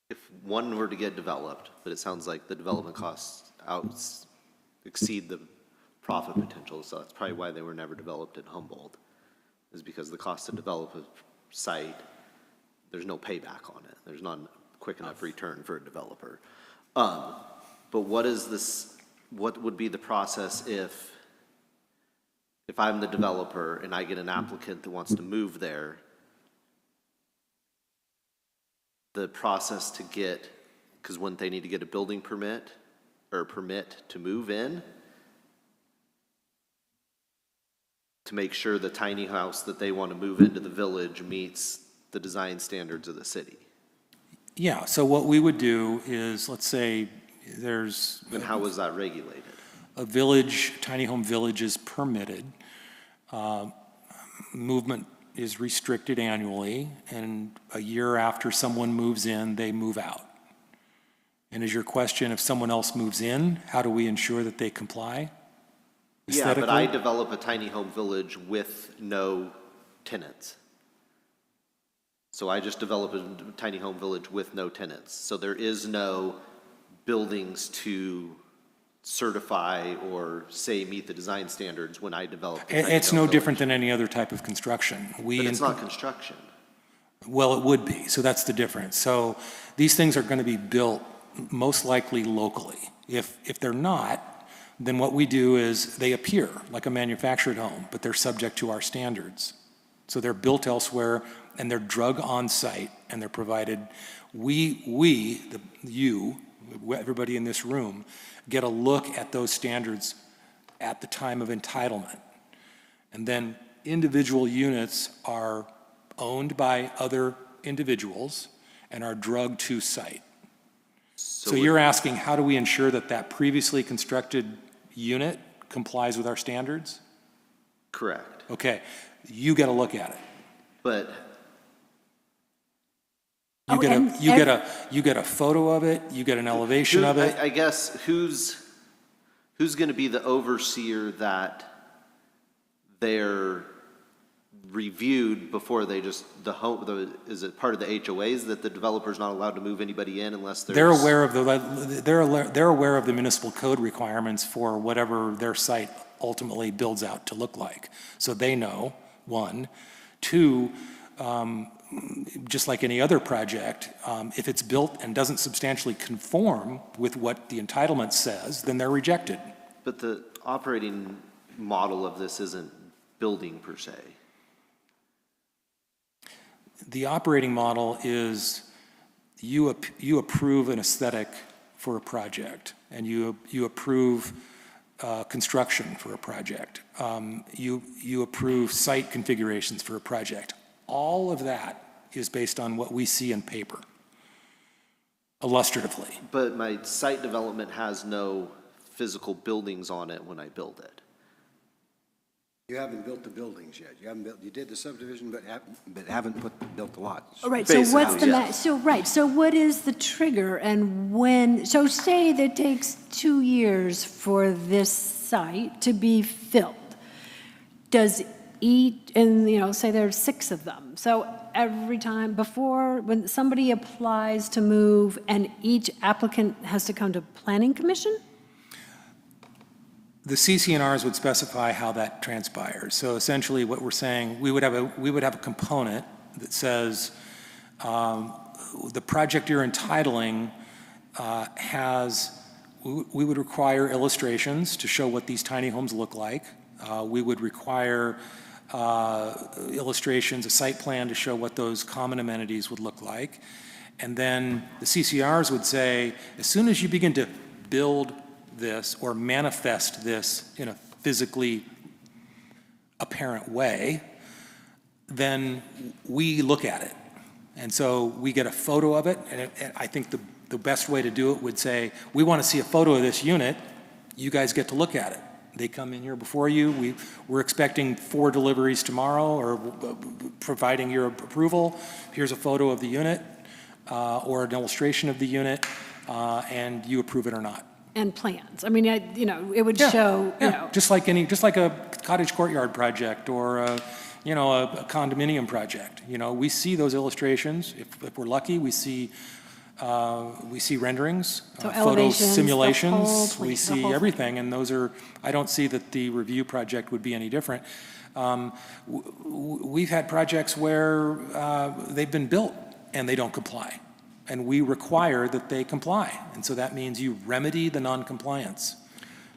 if one were to get developed, but it sounds like the development costs exceed the profit potential, so that's probably why they were never developed in Humboldt, is because the cost to develop a site, there's no payback on it. There's not a quick enough return for a developer. But what would be the process if I'm the developer and I get an applicant that wants to move there? The process to get, because wouldn't they need to get a building permit or a permit to move in? To make sure the tiny house that they want to move into the village meets the design standards of the city. Yeah, so what we would do is, let's say there's... And how is that regulated? A village, tiny home village is permitted. Movement is restricted annually, and a year after someone moves in, they move out. And is your question, if someone else moves in, how do we ensure that they comply? Yeah, but I develop a tiny home village with no tenants. So I just develop a tiny home village with no tenants. So there is no buildings to certify or say meet the design standards when I develop the tiny home It's no village. different than any other type of construction. But it's not construction. Well, it would be, so that's the difference. So these things are going to be built most likely locally. If they're not, then what we do is they appear like a manufactured home, but they're subject to our standards. So they're built elsewhere, and they're drug on site, and they're provided. Everybody in this room, get a look at those standards at the time of entitlement. And then individual units are owned by other individuals and are drugged to site. So you're asking, how do we ensure that that previously constructed unit complies with our standards? Correct. Okay, you get a look at it. But You get a photo of it, you get an elevation of it. I guess who's going to be the overseer that they're reviewed before they just, is it part of the HOAs that the developer's not allowed to move anybody in unless there's? They're aware of they're aware of the municipal code requirements for whatever their site ultimately builds out to look like. So they know, one. Two, just like any other project, if it's built and doesn't substantially conform with what the entitlement says, then they're rejected. But the operating model of this isn't building per se. The operating model is you approve an aesthetic for a project, and you approve construction for a project. You approve site configurations for a project. All of that is based on what we see in paper, illustratively. But my site development has no physical buildings on it when I build it. You haven't built the buildings yet. You haven't built, you did the subdivision, but haven't built the lots. All right, so what's the, Basically, so what is the trigger and when, so say that it takes 2 years for this site to be filled. Does each, and say there's 6 of them. So every time when somebody applies to move and each applicant has to come to planning commission? The CC&Rs would specify how that transpires. So essentially what we're saying, we would have a component that says the project you're entitling we would require illustrations to show what these tiny homes look like. We would require illustrations, a site plan to show what those common amenities would look like. And then the CCRs would say, as soon as you begin to build this or manifest this in a physically apparent way, then we look at it. And so we get a photo of it, and I think the best way to do it would say, we want to see a photo of this unit, you guys get to look at it. They come in here before you, we're expecting 4 deliveries tomorrow, or providing your approval, here's a photo of the unit, or an illustration of the unit, and you approve it or not. And plans. I mean, it would show, just like a cottage courtyard project or a condominium project. We see those illustrations. If we're lucky, we see renderings, So photo elevations, simulations. the whole We see thing. everything, and those are. I don't see that the review project would be any different. We've had projects where they've been built and they don't comply. And we require that they comply. And so that means you remedy the non-compliance.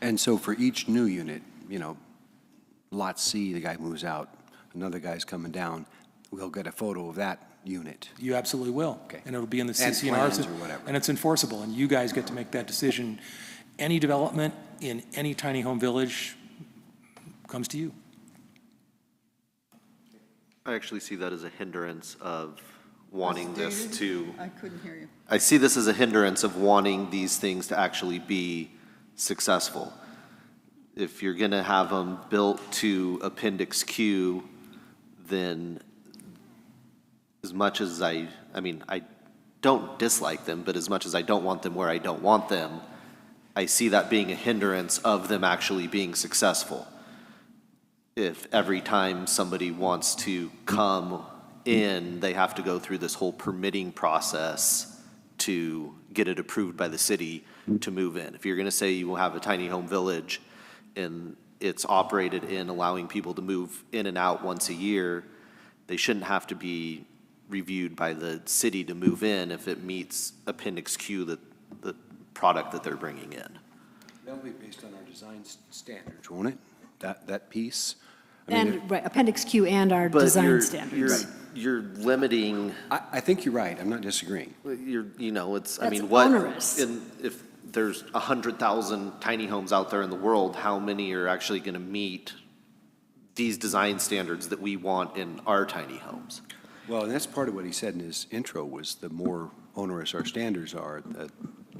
And so for each new unit, lot C, the guy moves out, another guy's coming down, we'll get a photo of that unit. You absolutely will. Okay. And it'll be in the And CC&Rs. plans or whatever. And it's enforceable, and you guys get to make that decision. Any development in any tiny home village comes to you. I actually see that as a hindrance of wanting this to. I couldn't hear you. I see this as a hindrance of wanting these things to actually be successful. If you're going to have them built to Appendix Q, then as much as I don't dislike them, but as much as I don't want them where I don't want them, I see that being a hindrance of them actually being successful. If every time somebody wants to come in, they have to go through this whole permitting process to get it approved by the city to move in. If you're going to say you will have a tiny home village and it's operated in allowing people to move in and out once a year, they shouldn't have to be reviewed by the city to move in if it meets Appendix Q, the product that they're bringing in. That'll be based on our design standards, won't it? That piece? Right, Appendix Q and our But design standards. You're limiting. I think you're right. I'm not disagreeing. It's. That's onerous. If there's 100,000 tiny homes out there in the world, how many are actually going to meet these design standards that we want in our tiny homes? Well, and that's part of what he said in his intro was the more onerous our standards are, the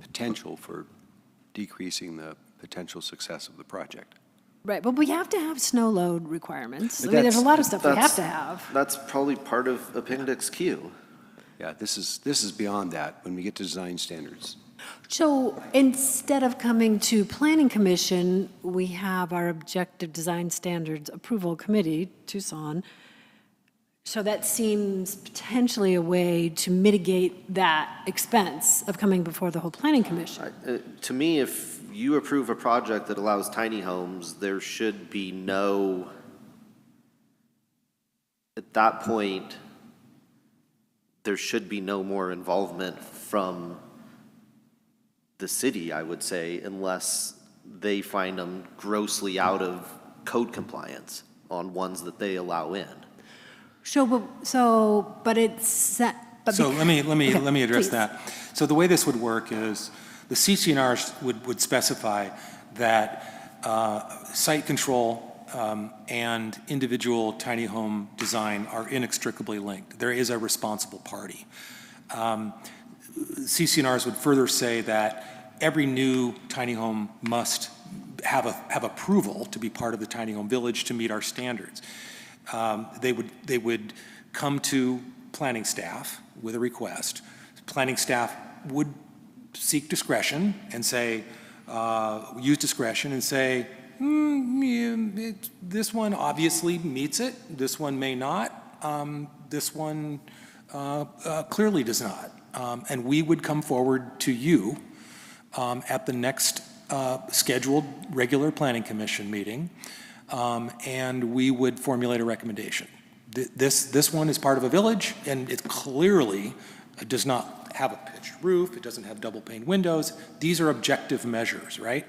potential for decreasing the potential success of the project. Right, but we have to have snow load requirements. I But mean, there's a that's- lot of stuff we have to have. That's probably part of Appendix Q. Yeah, this is beyond that when we get to design standards. So instead of coming to Planning Commission, we have our Objective Design Standards Approval Committee, Tucson, So that seems potentially a way to mitigate that expense of coming before the whole planning commission. To me, if you approve a project that allows tiny homes, there should be no, at that point, there should be no more involvement from the city, I would say, unless they find them grossly out of code compliance on ones that they allow in. But it's set. But So let me address please. that. So the way this would work is the CC&Rs would specify that site control and individual tiny home design are inextricably linked. There is a responsible party. CC&Rs would further say that every new tiny home must have approval to be part of the tiny home village to meet our standards. They would come to planning staff with a request. Planning staff would seek discretion and say, use discretion and say, this one obviously meets it, this one may not, this one clearly does not. And we would come forward to you at the next scheduled regular planning commission meeting, and we would formulate a recommendation. This one is part of a village, and it clearly does not have a pitched roof, it doesn't have double pane windows. These are objective measures, right?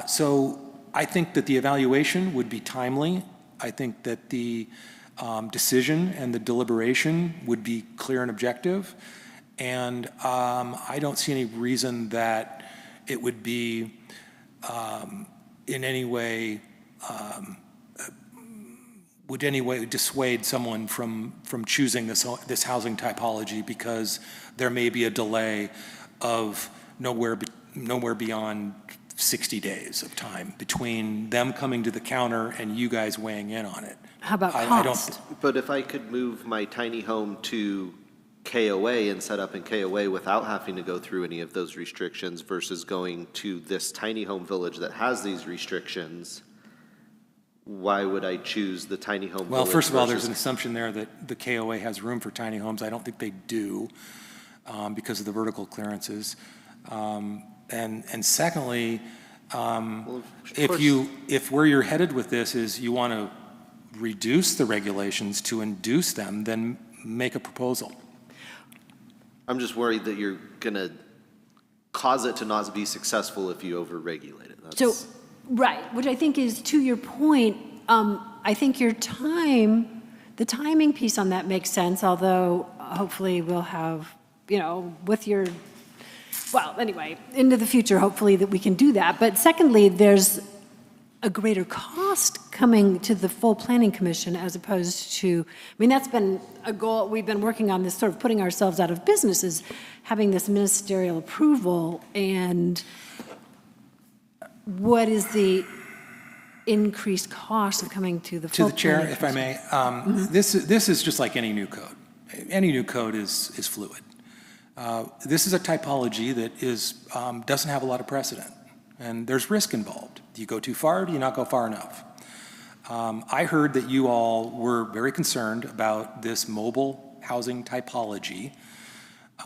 So I think that the evaluation would be timely. I think that the decision and the deliberation would be clear and objective. And I don't see any reason that it would be in any way, would any way dissuade someone from choosing this housing typology, because there may be a delay of nowhere beyond 60 days of time between them coming to the counter and you guys weighing in on it. How about cost? But if I could move my tiny home to KOA and set up in KOA without having to go through any of those restrictions versus going to this tiny home village that has these restrictions, why would I choose the tiny home village? Well, first of all, there's versus- an assumption there that the KOA has room for tiny homes. I don't think they do because of the vertical clearances. And secondly, Well, of course. if where you're headed with this is you want to reduce the regulations to induce them, then make a proposal. I'm just worried that you're going to cause it to not be successful if you overregulate it. So, right, which I think is, to your point, I think the timing piece on that makes sense, although hopefully we'll have, with your, well, anyway, into the future, hopefully that we can do that. But secondly, there's a greater cost coming to the full planning commission as opposed to, that's been a goal, we've been working on this, sort of putting ourselves out of business, is having this ministerial approval. And what is the increased cost of coming to the full To the chair, planning if I may, this is just like any new code. Any new code is fluid. This is a typology that doesn't have a lot of precedent, and there's risk involved. Do you go too far? Do you not go far enough? I heard that you all were very concerned about this mobile housing typology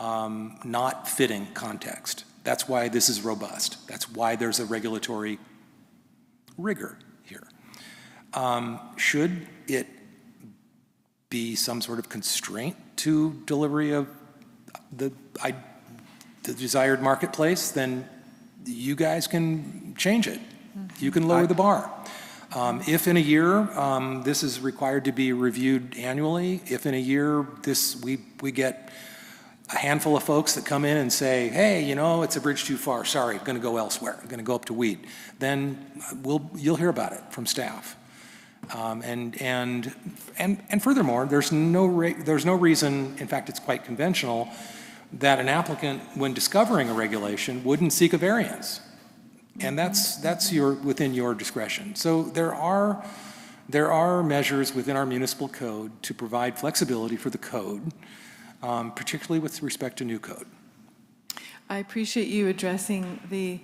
not fitting context. That's why this is robust. That's why there's a regulatory rigor here. Should it be some sort of constraint to delivery of the desired marketplace, then you guys can change it. You can lower the bar. If in a year this is required to be reviewed annually, if in a year we get a handful of folks that come in and say, hey, it's a bridge too far, sorry, I'm going to go elsewhere, I'm going to go up to Weed, then you'll hear about it from staff. And furthermore, there's no reason, in fact, it's quite conventional, that an applicant, when discovering a regulation, wouldn't seek a variance. And that's within your discretion. So there are measures within our municipal code to provide flexibility for the code, particularly with respect to new code. I appreciate you addressing the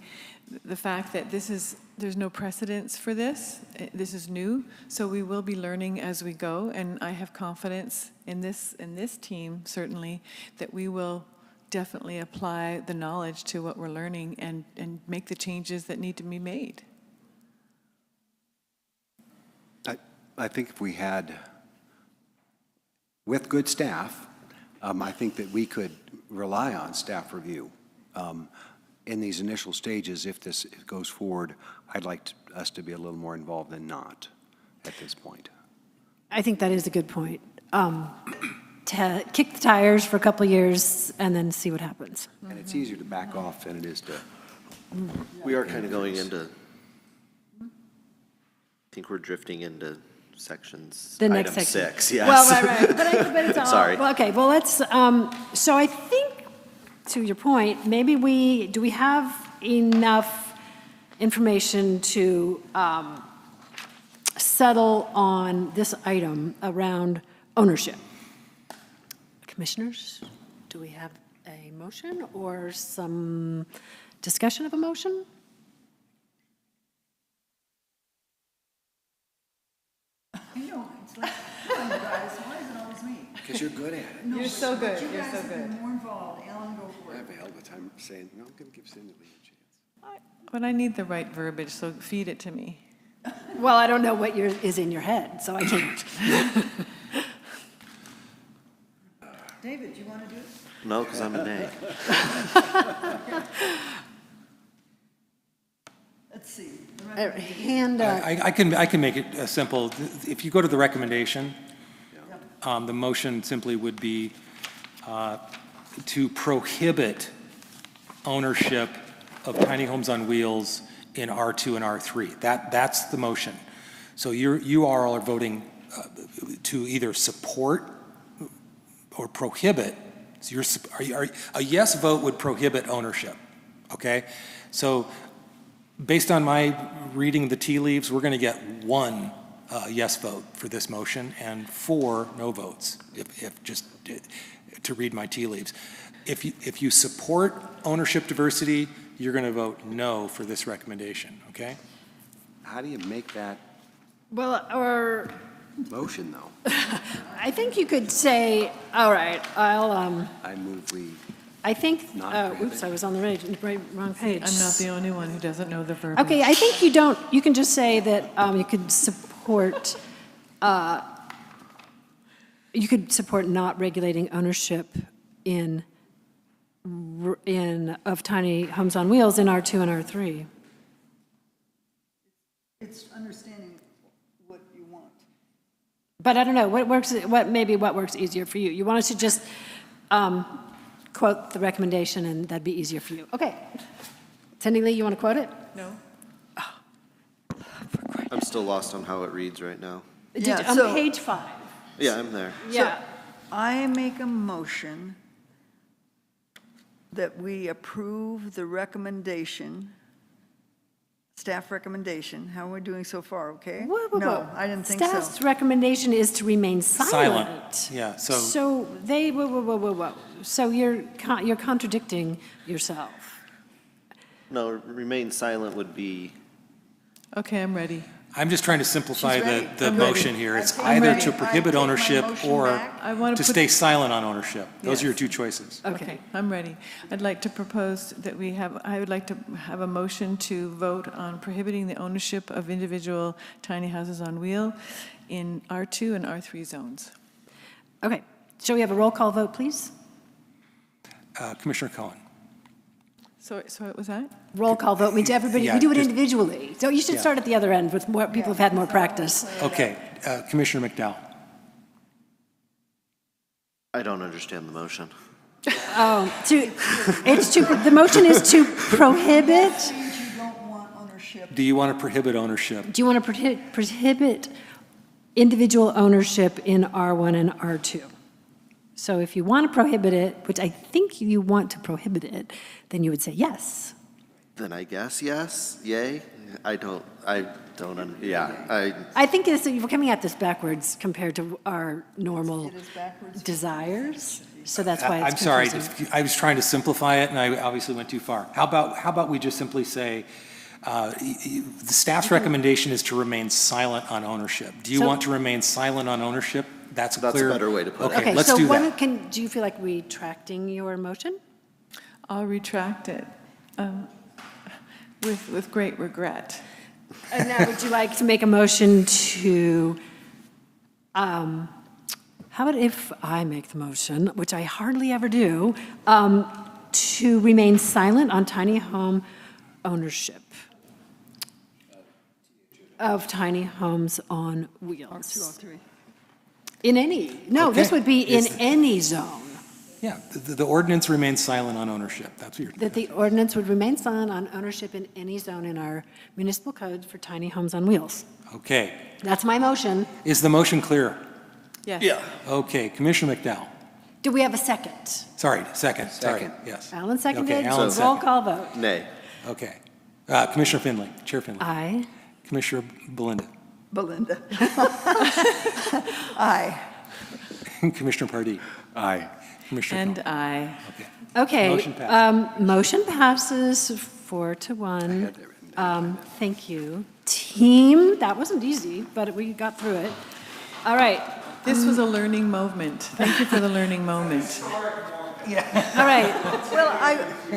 the fact that there's no precedence for this. This is new, so we will be learning as we go, and I have confidence in this team, certainly, that we will definitely apply the knowledge to what we're learning and make the changes that need to be made. I think if we had, with good staff, I think that we could rely on staff review. In these initial stages, if this goes forward, I'd like us to be a little more involved than not at this point. I think that is a good point. To kick the tires for a couple of years and then see what happens. And it's easier to back off than it is to. We are kind of going into, I think we're drifting into sections. The next item section. 6, yes. Well, right. But it's all. Sorry. Well, okay, well, let's, so I think, to your point, maybe do we have enough information to settle on this item around ownership? Commissioners, do we have a motion or some discussion of a motion? I know, it's like, come on, you guys, why is it always me? Because you're good at it. You're so good, You you're guys so have been good. more involved. Alan, go for I it. have a hell of a time saying, no, I'm going to give Cindy Lee a chance. But I need the right verbiage, so feed it to me. Well, I don't know what is in your head, so I can't. David, do you want to do it? No, because I'm a nay. Let's see. Hand up. I can make it simple. If you go to the recommendation, the motion simply would be to prohibit ownership of tiny homes on wheels in R2 and R3. That's the motion. So you all are voting to either support or prohibit. So a yes vote would prohibit ownership, okay? So based on my reading the tea leaves, we're going to get one yes vote for this motion and 4 no votes, if just to read my tea leaves. If you support ownership diversity, you're going to vote no for this recommendation, okay? How do you make that Well, or motion, though? I think you could say, all right, I move we, I think, Not oops, prohibit. I was on the wrong page. I'm not the only one who doesn't know the verbiage. Okay, I think you can just say that you could support not regulating ownership of tiny homes on wheels in R2 and R3. It's understanding what you want. But I don't know, what works easier for you? You want us to just quote the recommendation and that'd be easier for you? Okay. Cindy Lee, you want to quote it? No? I'm still lost on how it reads right now. Yeah, On so- page 5. Yeah, I'm there. Yeah. I make a motion that we approve the recommendation, staff recommendation. How are we doing so far, okay? Whoa, whoa, No, whoa. I didn't think Staff's so. recommendation is to remain silent. Silent, yeah, so So whoa. So you're contradicting yourself. No, remain silent would be, Okay, I'm ready. I'm just trying to simplify She's ready. the I'm motion ready. here. I It's take either my- to I prohibit take my ownership motion or back. I want to to stay silent on ownership. Those are your Yes. 2 choices. Okay, I'm ready. I'd like to propose that I would like to have a motion to vote on prohibiting the ownership of individual tiny houses on wheel in R2 and R3 zones. Okay, shall we have a roll call vote, please? Commissioner Cohen. So what was that? Roll call vote means everybody, Yeah, we do it just- individually. So you should Yeah. start at the other end with more, people have had more practice. Okay, Commissioner McDowell. I don't understand the motion. The motion is to prohibit, Means you don't want ownership. Do you want to prohibit ownership? do you want to prohibit individual ownership in R1 and R2? So if you want to prohibit it, which I think you want to prohibit it, then you would say yes. Then I guess yes, yay. I think you're coming at this backwards compared to our normal It is backwards. desires, so that's why it's I'm sorry, confusing. I was trying to simplify it, and I obviously went too far. How about we just simply say, the staff's recommendation is to remain silent on ownership. Do you So- want to remain silent on ownership? That's That's a clear. better way to put it. Okay, Okay, let's so do when that. do you feel like retracting your motion? I'll retract it with great regret. And now, would you like to make a motion to, how about if I make the motion, which I hardly ever do, to remain silent on tiny home ownership of tiny homes on wheels? 203. In any, no, this Okay. would be in Is- any zone, Yeah, the ordinance remains silent on ownership. That's what you're. that the ordinance would remain silent on ownership in any zone in our municipal code for tiny homes on wheels. Okay. That's my motion. Is the motion clear? Yes. Okay, Commissioner McDowell. Do we have a second? Sorry, second, sorry, Second. yes. Alan seconded, Okay, Alan roll second. call vote. Nay. Okay. Commissioner Finley, Chair Finley. Aye. Commissioner Belinda. Belinda. Aye. Commissioner Pardee. Aye. Commissioner And Cohen. I. Okay. Okay. Motion passes. Motion passes 4-1. Thank you. Team, that wasn't easy, but we got through it. All right, This was a learning moment. Thank you for the learning moment. all right. Well,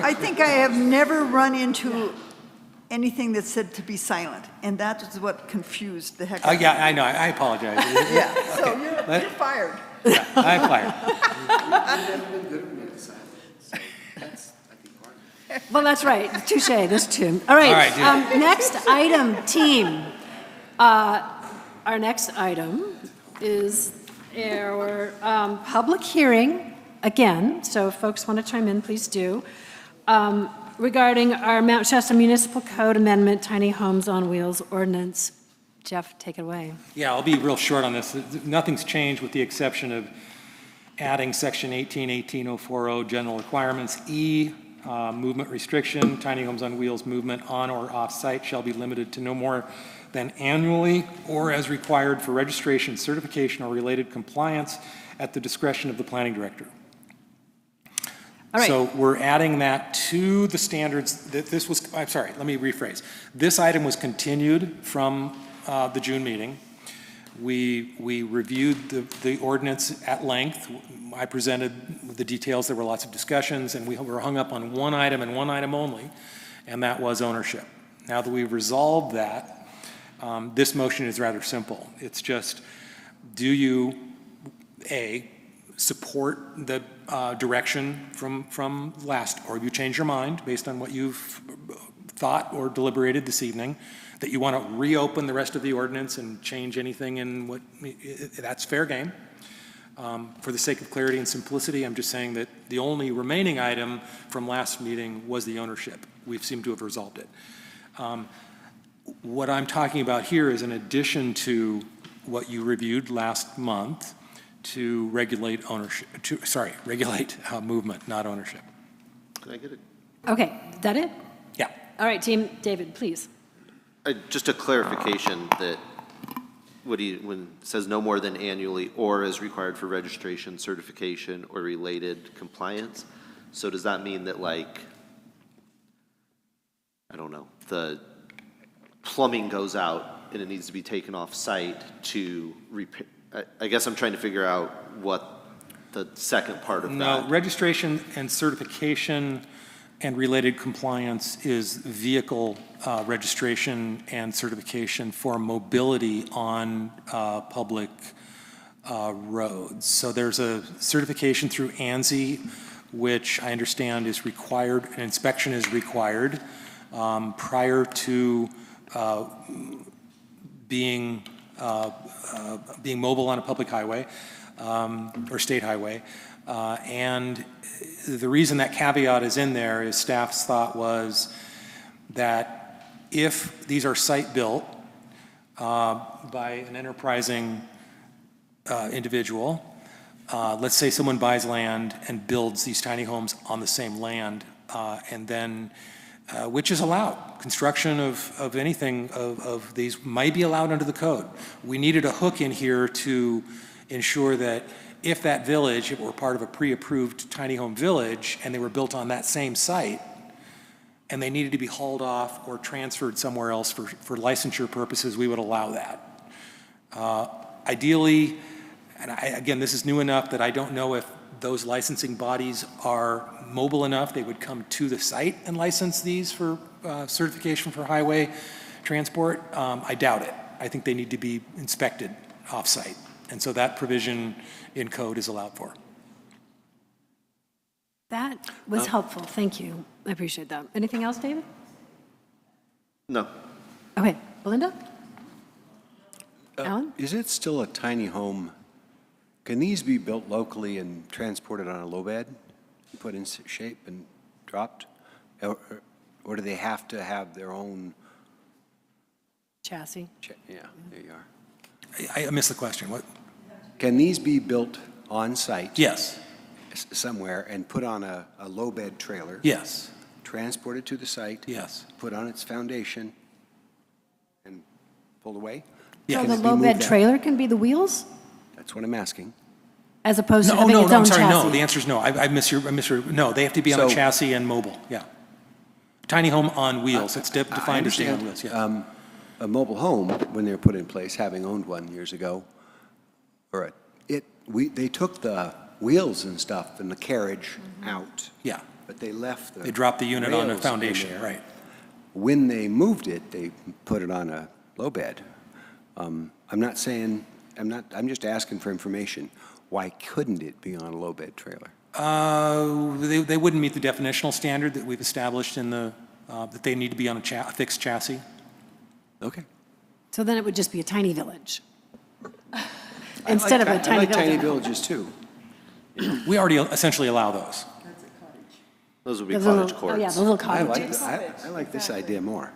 I think I have never run into anything that said to be silent, and that is what confused the heck out of me. Yeah, I know, I apologize. Yeah, so you're fired. Yeah, I'm fired. Well, that's right. Touche, that's two. All right. All right, do it. Next item, team. Our next item is our public hearing, again, so if folks want to chime in, please do, regarding our Mount Shasta Municipal Code Amendment, Tiny Homes on Wheels Ordinance. Jeff, take it away. Yeah, I'll be real short on this. Nothing's changed with the exception of adding section 18-18040, general requirements. E, movement restriction, tiny homes on wheels movement on or off-site shall be limited to no more than annually or as required for registration, certification, or related compliance at the discretion of the planning director. All right. So we're adding that to the standards that this was, I'm sorry, let me rephrase. This item was continued from the June meeting. We reviewed the ordinance at length. I presented the details. There were lots of discussions, and we were hung up on one item and one item only, and that was ownership. Now that we've resolved that, this motion is rather simple. It's just, do you, A, support the direction from last, or have you changed your mind based on what you've thought or deliberated this evening, that you want to reopen the rest of the ordinance and change anything in what, that's fair game. For the sake of clarity and simplicity, I'm just saying that the only remaining item from last meeting was the ownership. We've seemed to have resolved it. What I'm talking about here is in addition to what you reviewed last month to regulate ownership, regulate movement, not ownership. Can I get it? Okay, is that it? Yeah. All right, team, David, please. Just a clarification that when it says no more than annually or as required for registration, certification, or related compliance, so does that mean that, like, I don't know, the plumbing goes out and it needs to be taken off site to repair? I guess I'm trying to figure out what the second part of No, that. registration and certification and related compliance is vehicle registration and certification for mobility on public roads. So there's a certification through ANSI, which I understand is required, an inspection is required prior to being mobile on a public highway or state highway. And the reason that caveat is in there is staff's thought was that if these are site-built by an enterprising individual, let's say someone buys land and builds these tiny homes on the same land, and then which is allowed. Construction of anything of these might be allowed under the code. We needed a hook in here to ensure that if that village, if it were part of a pre-approved tiny home village and they were built on that same site and they needed to be hauled off or transferred somewhere else for licensure purposes, we would allow that. Ideally, and again, this is new enough that I don't know if those licensing bodies are mobile enough, they would come to the site and license these for certification for highway transport. I doubt it. I think they need to be inspected off-site. And so that provision in code is allowed for. That was helpful. Thank you. I appreciate that. Anything else, David? No. Okay, Belinda? Alan? Is it still a tiny home? Can these be built locally and transported on a low bed, put in shape and dropped? Or do they have to have their own? Chassis. Yeah, there you are. I missed the question. What? Can these be built on site? Yes. Somewhere and put on a low bed trailer? Yes. Transported to the site? Yes. Put on its foundation and pulled away? So Can the it be low moved bed out? trailer can be the wheels, That's what I'm asking. as opposed to No, having no, its no, own I'm sorry, chassis? no. The answer is no. I missed your, no, they have to be on a So- chassis and mobile, yeah. Tiny home on wheels. It's defined as staying on wheels, yeah. A mobile home, when they were put in place, having owned one years ago, they took the wheels and stuff and the carriage out, Yeah. but they left the They dropped the unit on a rails in foundation, there. right. When they moved it, they put it on a low bed. I'm not saying, I'm just asking for information. Why couldn't it be on a low bed trailer? They wouldn't meet the definitional standard that we've established in the, that they need to be on a fixed chassis. Okay. So then it would just be a tiny village. Instead of a I tiny like tiny village. villages too. We already essentially allow those. Those would be The little- cottage courts. Oh, yeah, the little I cottages. I like this idea more.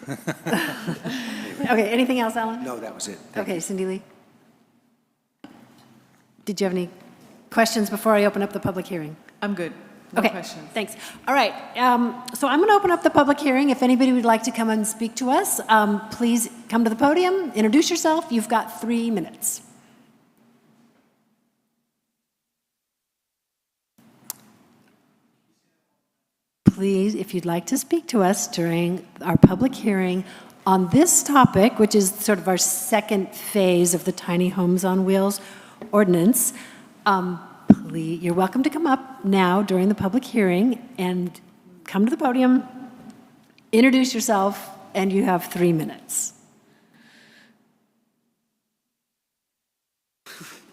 Okay, anything else, Alan? No, that was it. Thank Okay, Cindy Lee? Did you have any questions before I open up the public hearing? I'm good. No Okay, questions. thanks. All right, so I'm going to open up the public hearing. If anybody would like to come and speak to us, please come to the podium, introduce yourself. You've got 3 minutes. Please, if you'd like to speak to us during our public hearing on this topic, which is sort of our second phase of the Tiny Homes on Wheels ordinance, please, you're welcome to come up now during the public hearing and come to the podium, introduce yourself, and you have 3 minutes.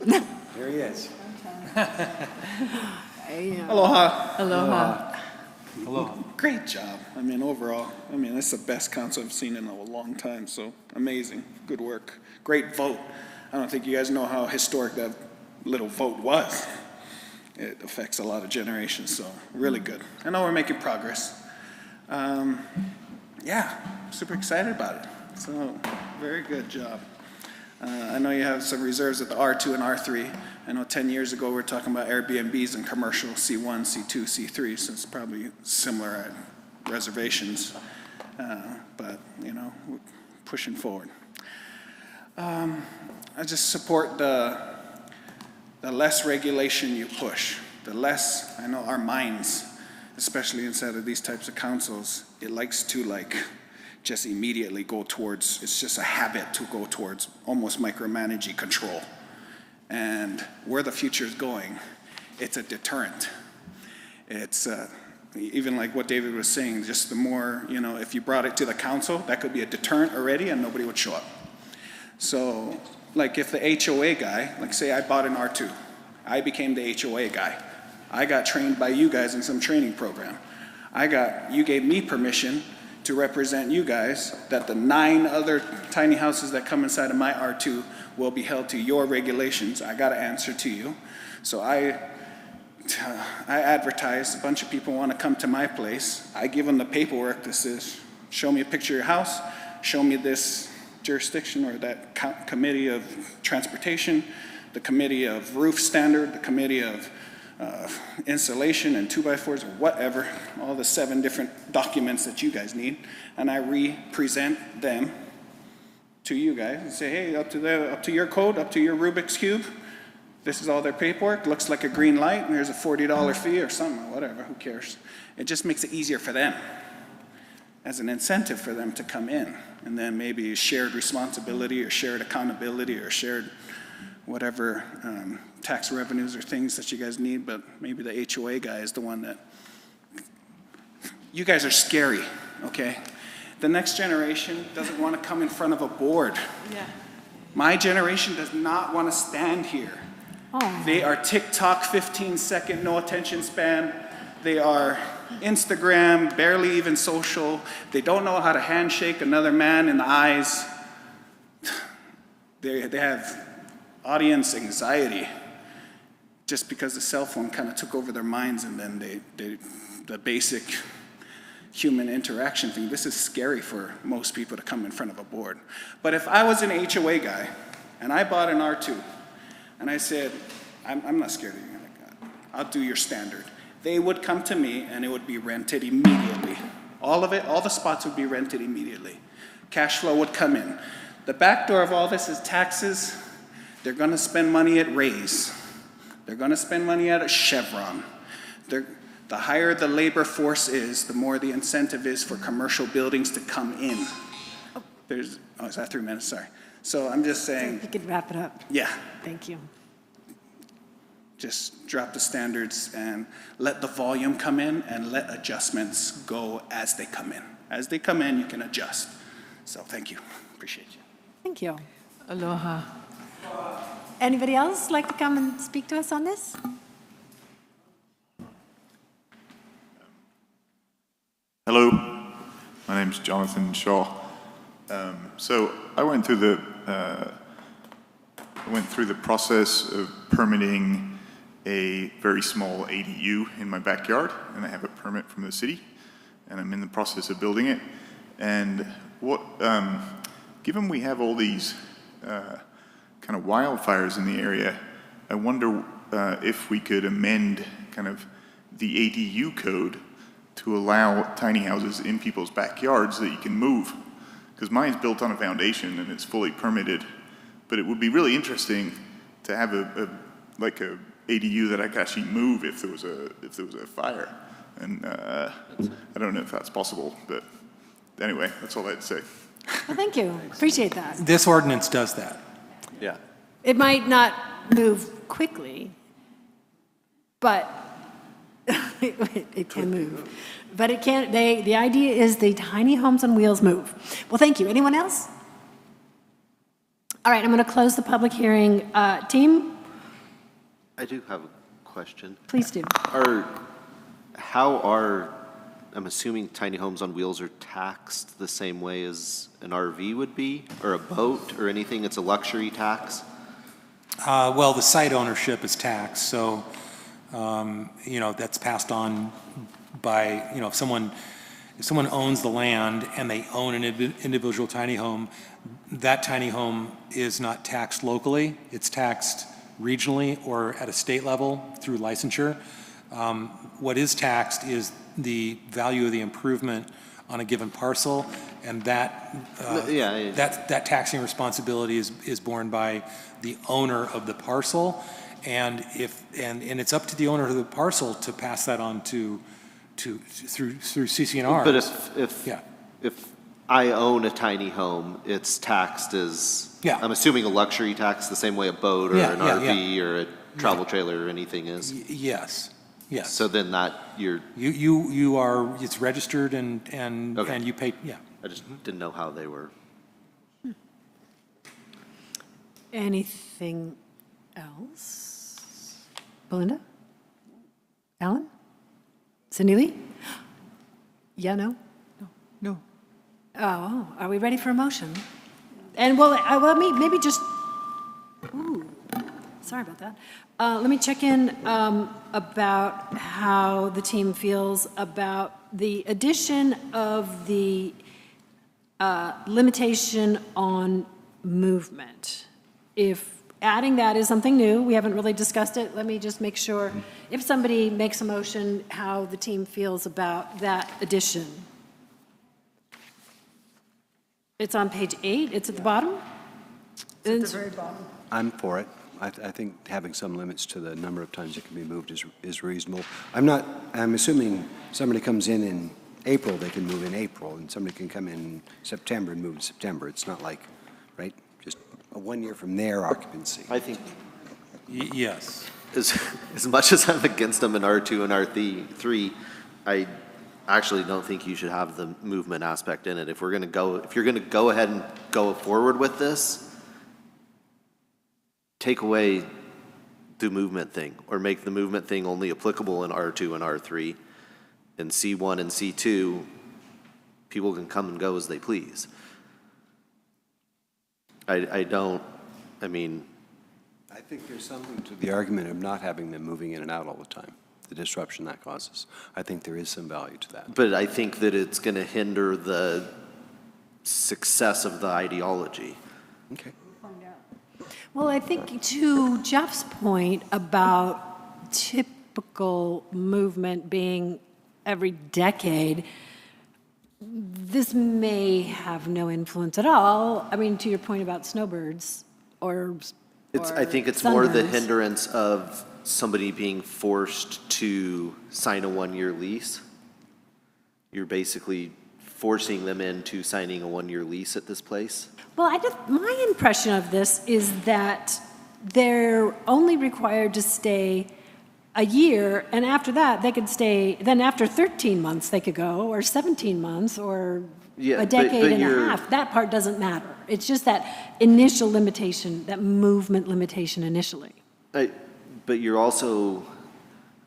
There he is. Aloha. Aloha. Great job. I mean, overall, this is the best council I've seen in a long time, so amazing. Good work. Great vote. I don't think you guys know how historic that little vote was. It affects a lot of generations, so really good. I know we're making progress. Yeah, super excited about it. So, very good job. I know you have some reserves at the R2 and R3. I know 10 years ago we were talking about Airbnbs and commercial C1, C2, C3, so it's probably similar reservations. But, we're pushing forward. I just support the less regulation you push, the less, I know our minds, especially inside of these types of councils, it likes to just immediately go towards, it's just a habit to go towards almost micromanaging control. And where the future is going, it's a deterrent. It's even like what David was saying, just the more, if you brought it to the council, that could be a deterrent already and nobody would show up. So, if the HOA guy, say I bought an R2, I became the HOA guy. I got trained by you guys in some training program. You gave me permission to represent you guys that the 9 other tiny houses that come inside of my R2 will be held to your regulations. I got to answer to you. So I advertise, a bunch of people want to come to my place. I give them the paperwork that says, show me a picture of your house, show me this jurisdiction or that committee of transportation, the committee of roof standard, the committee of insulation and 2x4s or whatever, all the 7 different documents that you guys need, and I re-present them to you guys and say, hey, up to your code, up to your Rubik's Cube, this is all their paperwork, looks like a green light, and there's a $40 fee or something, or whatever, who cares? It just makes it easier for them, as an incentive for them to come in, and then maybe shared responsibility or shared accountability or shared whatever tax revenues or things that you guys need, but maybe the HOA guy is the one that, you guys are scary, okay? The next generation doesn't want to come in front of a board. Yeah. My generation does not want to stand here. Oh. They are TikTok 15-second, no attention span. They are Instagram, barely even social. They don't know how to handshake another man in the eyes. They have audience anxiety just because the cell phone kind of took over their minds, and then the basic human interaction thing. This is scary for most people to come in front of a board. But if I was an HOA guy and I bought an R2 and I said, I'm not scared of you, I'll do your standard, they would come to me and it would be rented immediately. All of it, all the spots would be rented immediately. Cash flow would come in. The back door of all this is taxes. They're gonna spend money at Ray's. They're gonna spend money at a Chevron. The higher the labor force is, the more the incentive is for commercial buildings to come in. Is that 3 minutes? Sorry. So I'm just saying. You could wrap it up. Yeah. Thank you. Just drop the standards and let the volume come in and let adjustments go as they come in. As they come in, you can adjust. So thank you. Appreciate you. Thank you. Aloha. Anybody else like to come and speak to us on this? Hello, my name's Jonathan Shaw. So I went through the process of permitting a very small ADU in my backyard, and I have a permit from the city, and I'm in the process of building it. And given we have all these kind of wildfires in the area, I wonder if we could amend kind of the ADU code to allow tiny houses in people's backyards that you can move. Because mine's built on a foundation and it's fully permitted. But it would be really interesting to have a ADU that I could actually move if there was a fire. And I don't know if that's possible, but anyway, that's all I had to say. Well, thank you. Appreciate that. This ordinance does that. Yeah. It might not move quickly, but it can move. But it can't, the idea is the tiny homes on wheels move. Well, thank you. Anyone else? All right, I'm going to close the public hearing. Team? I do have a question. Please do. I'm assuming tiny homes on wheels are taxed the same way as an RV would be, or a boat, or anything? It's a luxury tax? Well, the site ownership is taxed, so, that's passed on by, if someone owns the land and they own an individual tiny home, that tiny home is not taxed locally. It's taxed regionally or at a state level through licensure. What is taxed is the value of the improvement on a given parcel, and that taxing responsibility is borne by the owner of the parcel, and it's up to the owner of the parcel to pass that on through CC&R. But if I own a tiny home, it's taxed as, I'm assuming, a luxury tax the same way a boat or an RV or a travel trailer or anything is? Yes. Yes. So then that you are, it's registered and you pay, I just didn't know how they were. Anything else? Belinda? Alan? Cindy Lee? Yeah, no? No. Oh, are we ready for a motion? And maybe just, sorry about that. Let me check in about how the team feels about the addition of the limitation on movement. adding that is something new. We haven't really discussed it. Let me just make sure, if somebody makes a motion, how the team feels about that addition. It's on page 8, it's at the bottom? It's at the very bottom. I'm for it. I think having some limits to the number of times it can be moved is reasonable. I'm assuming somebody comes in April, they can move in April, and somebody can come in September and move in September. It's not like, right, just a 1 year from their occupancy. I think Yes. as much as I'm against them in R2 and R3, I actually don't think you should have the movement aspect in it. If you're gonna go ahead and go forward with this, take away the movement thing, or make the movement thing only applicable in R2 and R3. In C1 and C2, people can come and go as they please. I think there's something to the argument of not having them moving in and out all the time, the disruption that causes. I think there is some value to that. But I think that it's gonna hinder the success of the ideology. Okay. Well, I think to Jeff's point about typical movement being every decade, this may have no influence at all. I mean, to your point about snowbirds or I think it's more the sunbirds. hindrance of somebody being forced to sign a 1-year lease. You're basically forcing them into signing a 1-year lease at this place. Well, my impression of this is that they're only required to stay a year, and after that, they could stay, then after 13 months, they could go, or 17 months, or Yeah, a but decade and a you're- half. That part doesn't matter. It's just that initial limitation, that movement limitation initially. But you're also,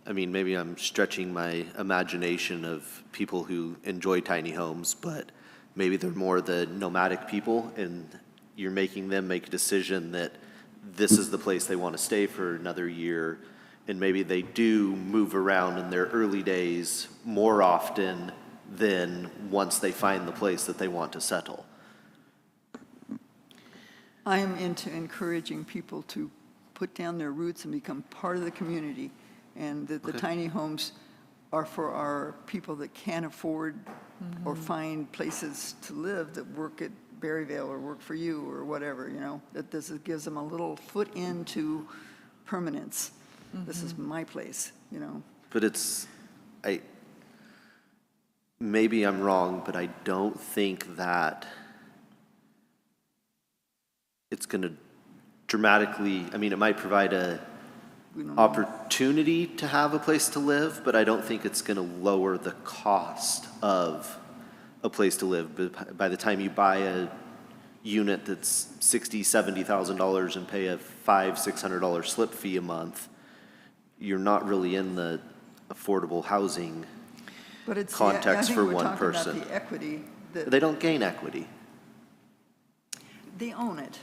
maybe I'm stretching my imagination of people who enjoy tiny homes, but maybe they're more the nomadic people, and you're making them make a decision that this is the place they want to stay for another year, and maybe they do move around in their early days more often than once they find the place that they want to settle. I am into encouraging people to put down their roots and become part of the community, and that the tiny homes are for our people that can't afford or find places to live that work at Berryvale or work for you or whatever, that this gives them a little foot into permanence. This is my place, But maybe I'm wrong, but I don't think that it's going to dramatically, it might provide a opportunity to have a place to live, but I don't think it's going to lower the cost of a place to live. But by the time you buy a unit that's $60,000, $70,000 and pay a $500-$600 slip fee a month, you're not really in the affordable housing But it's context for one I think we're person. talking about the equity that They don't gain equity. they own it.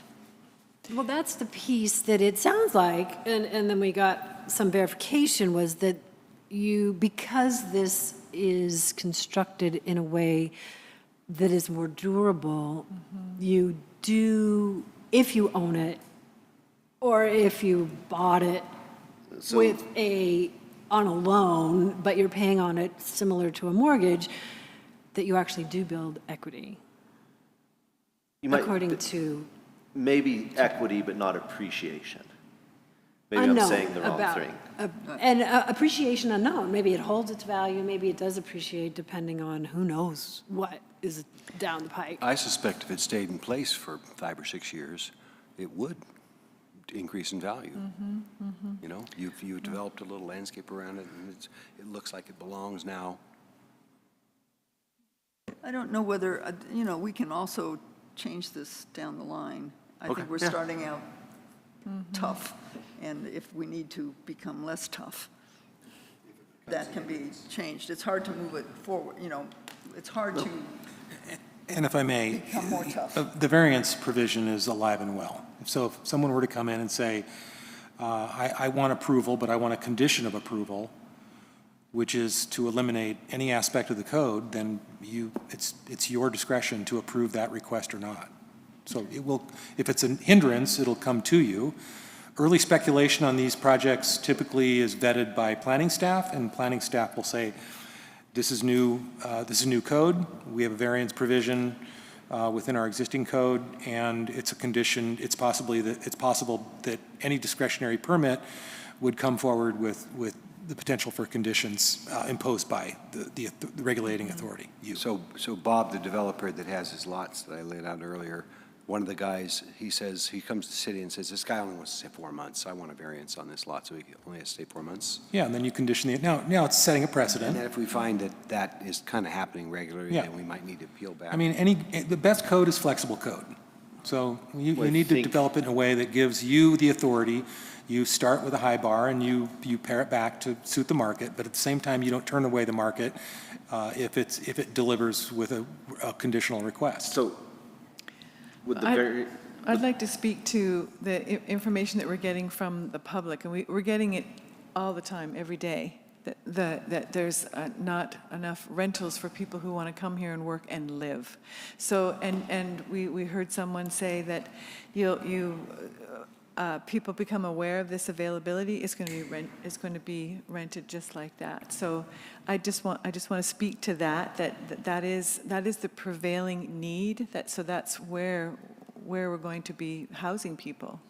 Well, that's the piece that it sounds like, and then we got some verification, was that because this is constructed in a way that is more durable, you do, if you own it, or if you bought it So- with on a loan, but you're paying on it similar to a mortgage, that you actually do build equity, You might, according to maybe equity, but not appreciation. Maybe I'm unknown saying the wrong about- thing. And appreciation unknown. Maybe it holds its value, maybe it does appreciate, depending on who knows what is down the pike. I suspect if it stayed in place for 5 or 6 years, it would increase in value. You've developed a little landscape around it, and it looks like it belongs now. I don't know whether, we can also change this down the line. I Okay, think we're yeah. starting out tough, and if we need to become less tough, that can be changed. It's hard to move it forward, it's hard to And if I may, become more tough. the variance provision is alive and well. So if someone were to come in and say, I want approval, but I want a condition of approval, which is to eliminate any aspect of the code, then it's your discretion to approve that request or not. So it will, if it's a hindrance, it'll come to you. Early speculation on these projects typically is vetted by planning staff, and planning staff will say, this is new code, we have a variance provision within our existing code, and it's a condition, it's possible that any discretionary permit would come forward with the potential for conditions imposed by the regulating authority. So Bob, the developer that has his lots that I laid out earlier, one of the guys, he says, he comes to the city and says, this guy only wants to stay 4 months. I want a variance on this lot, so he only has to stay 4 months. Yeah, and then you condition the, now it's setting a precedent. And then if we find that that is kind of happening regularly, Yeah. then we might need to peel back. I mean, the best code is flexible code. So you need to develop it in a way that gives you the authority. You start with a high bar and you pare it back to suit the market, but at the same time, you don't turn away the market if it delivers with a conditional request. So, with the I'd like to speak to the information that we're getting from the public, and we're getting it all the time, every day, that there's not enough rentals for people who want to come here and work and live. So, and we heard someone say that people become aware of this availability, it's going to be rented just like that. So I just want to speak to that is the prevailing need, so that's where we're going to be housing people.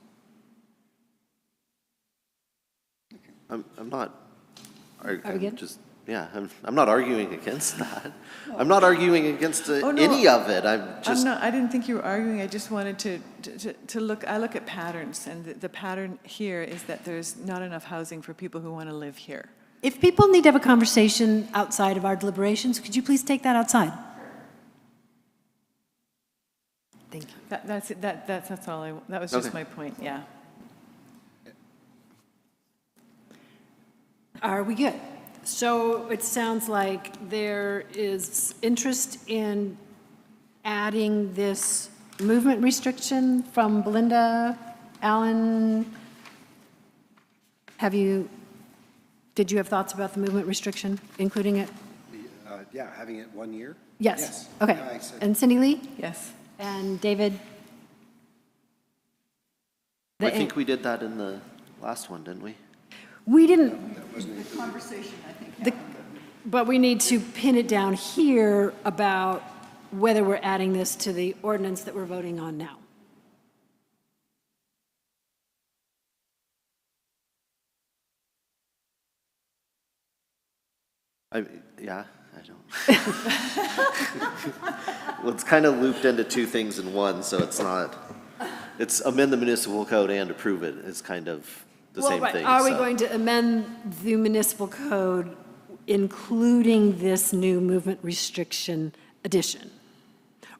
I'm not Are we good? I'm not arguing against that. I'm not arguing against no, any of it. I didn't think you were arguing. I just wanted to look. I look at patterns, and the pattern here is that there's not enough housing for people who want to live here. If people need to have a conversation outside of our deliberations, could you please take that outside? Thank you. That's it. That's all. That was just my point. Yeah. Are we good? So it sounds like there is interest in adding this movement restriction from Belinda, Alan. Did you have thoughts about the movement restriction, including it? Yeah, having it 1 year? Yes. Okay. Yeah, I said- And Cindy Lee? Yes. And David? I think we did that in the last one, didn't we? We didn't, The conversation, I think, but we need to pin it down here about whether we're adding this to the ordinance that we're voting on now. I don't. Well, it's kind of looped into two things in one, so it's amend the municipal code and approve it. It's kind of the same thing. Are we going to amend the municipal code, including this new movement restriction addition?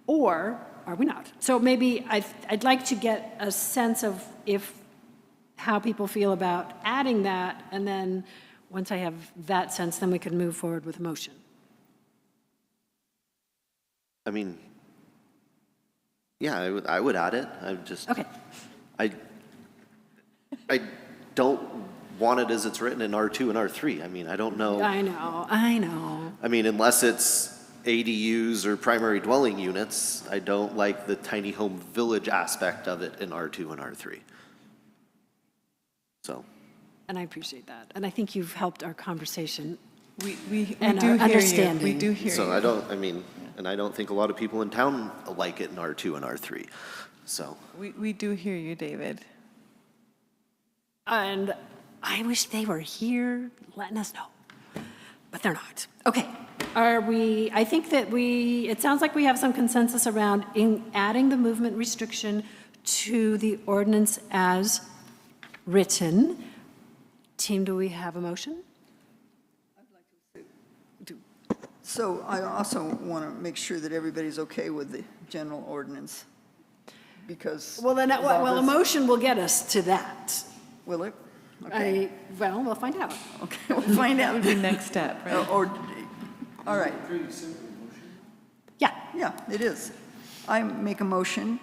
Or are we not? So maybe I'd like to get a sense of how people feel about adding that, and then once I have that sense, then we can move forward with a motion. I mean, yeah, I would add it. Okay. I don't want it as it's written in R2 and R3. I mean, I don't know. I know. I mean, unless it's ADUs or primary dwelling units, I don't like the tiny home village aspect of it in R2 and R3. So. And I appreciate that. And I think you've helped our conversation. We And do our hear understanding. you. We do hear you. So and I don't think a lot of people in town like it in R2 and R3. So. We do hear you, David. And I wish they were here letting us know, but they're not. Okay, I think that it sounds like we have some consensus around adding the movement restriction to the ordinance as written. Team, do we have a motion? So I also want to make sure that everybody's okay with the general ordinance, because. Well, then, a motion will get us to that. Will it? Okay. We'll find out. Okay, we'll find out. The next step, right? All right. Yeah. Yeah, it is. I make a motion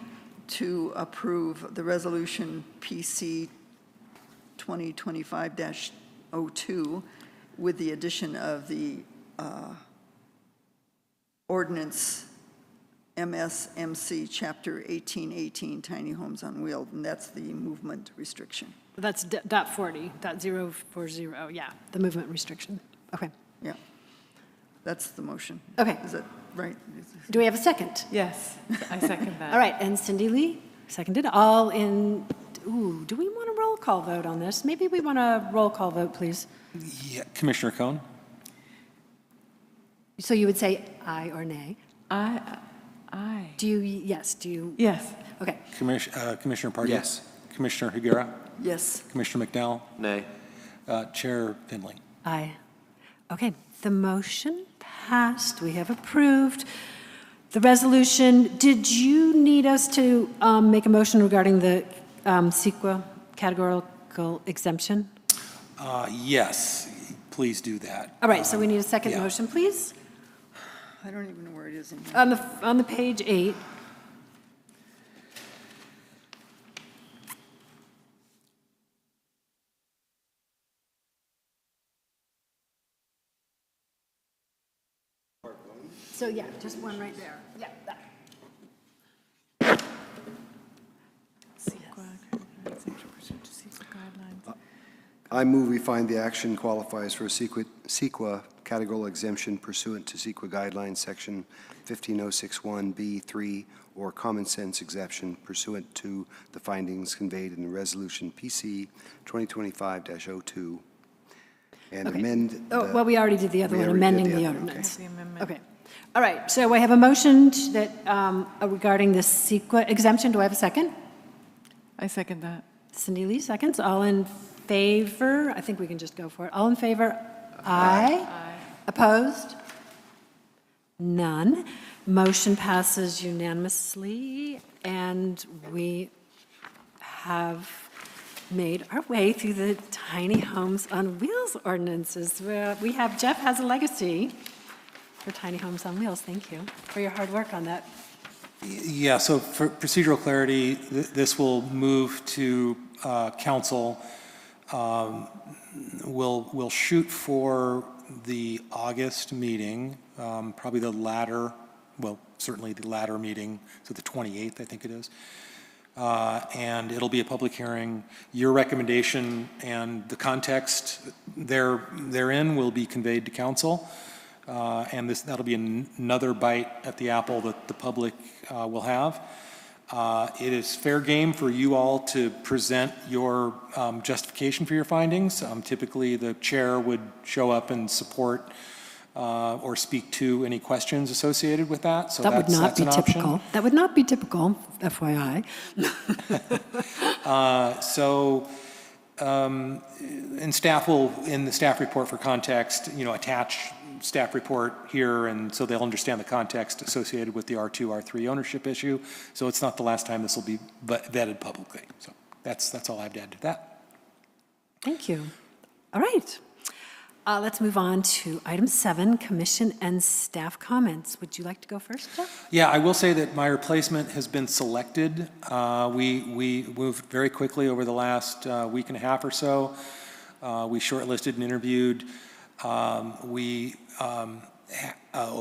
to approve the resolution PC 2025-02 with the addition of the ordinance MSMC Chapter 1818, Tiny Homes on Wheels, and that's the movement restriction. That's .40, .040, yeah, the movement restriction. Okay. Yeah, that's the motion. Okay. Is that right? Do we have a second? Yes, I second that. All right, and Cindy Lee, seconded. All in, ooh, do we want a roll call vote on this? Maybe we want a roll call vote, please. Yeah, Commissioner Cohn? So you would say aye or nay? Aye. Do you, yes, do you? Yes. Okay. Commissioner Pardee? Yes. Commissioner Higuera? Yes. Commissioner McDowell? Nay. Chair Finley? Aye. Okay, the motion passed. We have approved the resolution. Did you need us to make a motion regarding the CEQA categorical exemption? Yes, please do that. All right, so we need a second yeah. motion, please. I don't even know where it is in here. On the page 8. So yeah, just one right there. Yeah, that. I move we find the action qualifies for a CEQA categorical exemption pursuant to CEQA guidelines, section 15061B3, or common sense exemption pursuant to the findings conveyed in the resolution PC 2025-02, and Okay. amend. Oh, well, we already did the other we one, already did amending the the other one, ordinance. The amendment. Okay. All right, so I have a motion that, regarding the CEQA exemption. Do I have a second? I second that. Cindy Lee, seconds. All in favor? I think we can just go for it. All in favor? Aye. Opposed? None. Motion passes unanimously, and we have made our way through the tiny homes on wheels ordinances. We have, Jeff has a legacy for tiny homes on wheels. Thank you for your hard work on that. Yeah, so for procedural clarity, this will move to council. We'll shoot for the August meeting, probably the latter, well, certainly the latter meeting, so the 28th, I think it is. And it'll be a public hearing. Your recommendation and the context therein will be conveyed to council. And that'll be another bite at the apple that the public will have. It is fair game for you all to present your justification for your findings. Typically, the chair would show up and support or speak to any questions associated with that. So That would not that's be an option. typical. That would not be typical, FYI. And staff will, in the staff report for context, attach staff report here, and so they'll understand the context associated with the R2, R3 ownership issue. So it's not the last time this will be vetted publicly. So that's all I have to add to that. Thank you. All right. Let's move on to item 7, commission and staff comments. Would you like to go first, Jeff? Yeah, I will say that my replacement has been selected. We moved very quickly over the last week and a half or so. We shortlisted and interviewed. A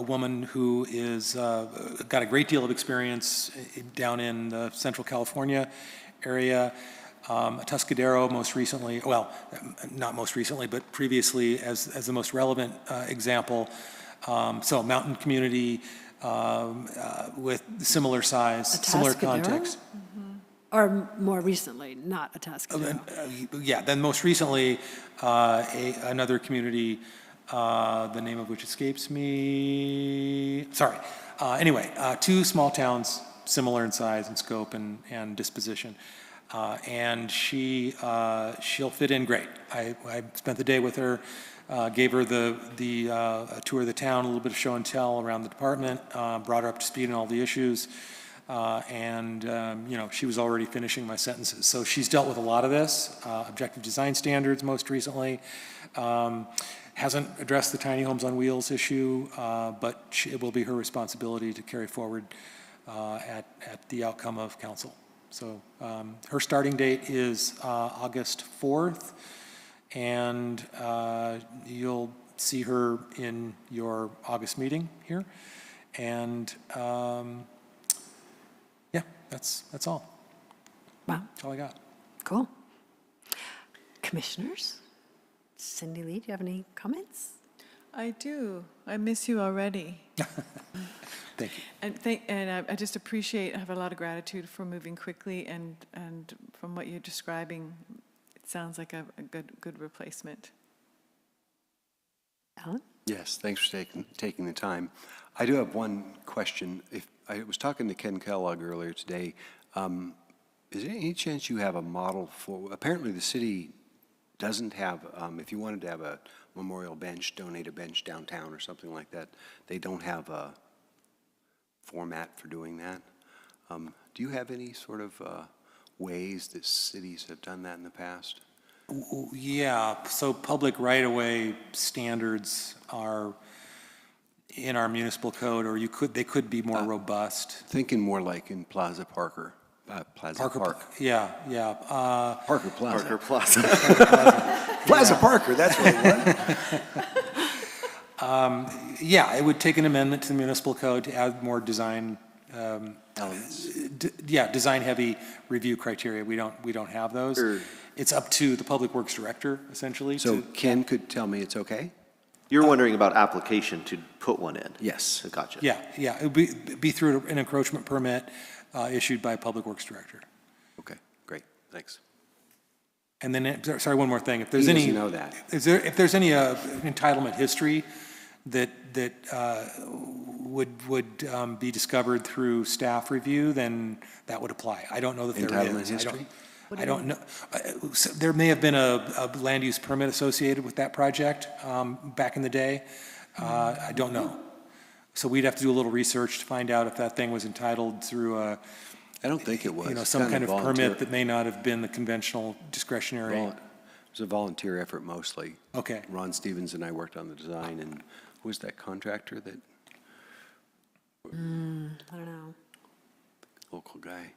woman who is got a great deal of experience down in the Central California area. Tuscadero most recently, well, not most recently, but previously as the most relevant example. So mountain community with similar size, similar context. Or more recently, not a Tuscadero. Yeah, then most recently, another community, the name of which escapes me. Sorry. Anyway, 2 small towns, similar in size and scope and disposition. And she'll fit in great. I spent the day with her, gave her a tour of the town, a little bit of show and tell around the department, brought her up to speed on all the issues, and she was already finishing my sentences. So she's dealt with a lot of this, objective design standards most recently. Hasn't addressed the tiny homes on wheels issue, but it will be her responsibility to carry forward at the outcome of council. So her starting date is August 4th, and you'll see her in your August meeting here. And that's all. Wow, That's all I got. cool. Commissioners? Cindy Lee, do you have any comments? I do. I miss you already. Thank you. And I just appreciate, I have a lot of gratitude for moving quickly, and from what you're describing, it sounds like a good replacement. Alan? Yes, thanks for taking the time. I do have one question. If I was talking to Ken Kellogg earlier today, is there any chance you have a model for, apparently the city doesn't have, if you wanted to have a memorial bench, donate a bench downtown or something like that, they don't have a format for doing that. Do you have any sort of ways that cities have done that in the past? Yeah, so public right-of-way standards are in our municipal code, or they could be more robust. Thinking more like in Plaza Parker. Park. Yeah. Parker Plaza. Parker Plaza. Plaza Parker, that's what it was. Yeah, it would take an amendment to the municipal code to add more design, design-heavy review criteria. We don't have those. Sure. It's up to the Public Works Director, essentially. So Ken could tell me it's okay? You're wondering about application to put one in? Yes. Gotcha. Yeah, it would be through an encroachment permit issued by Public Works Director. Okay, great, thanks. And then, sorry, one more thing. If there's He any, doesn't know that. if there's any entitlement history that would be discovered through staff review, then that would apply. I don't know that there Entitlement is. history? I don't know. So there may have been a land use permit associated with that project back in the day. I don't know. So we'd have to do a little research to find out if that thing was entitled through I don't think it was. some kind of volunteer. permit that may not have been the conventional discretionary. It was a volunteer effort mostly. Okay. Ron Stevens and I worked on the design, and who was that contractor, that I don't know. local guy?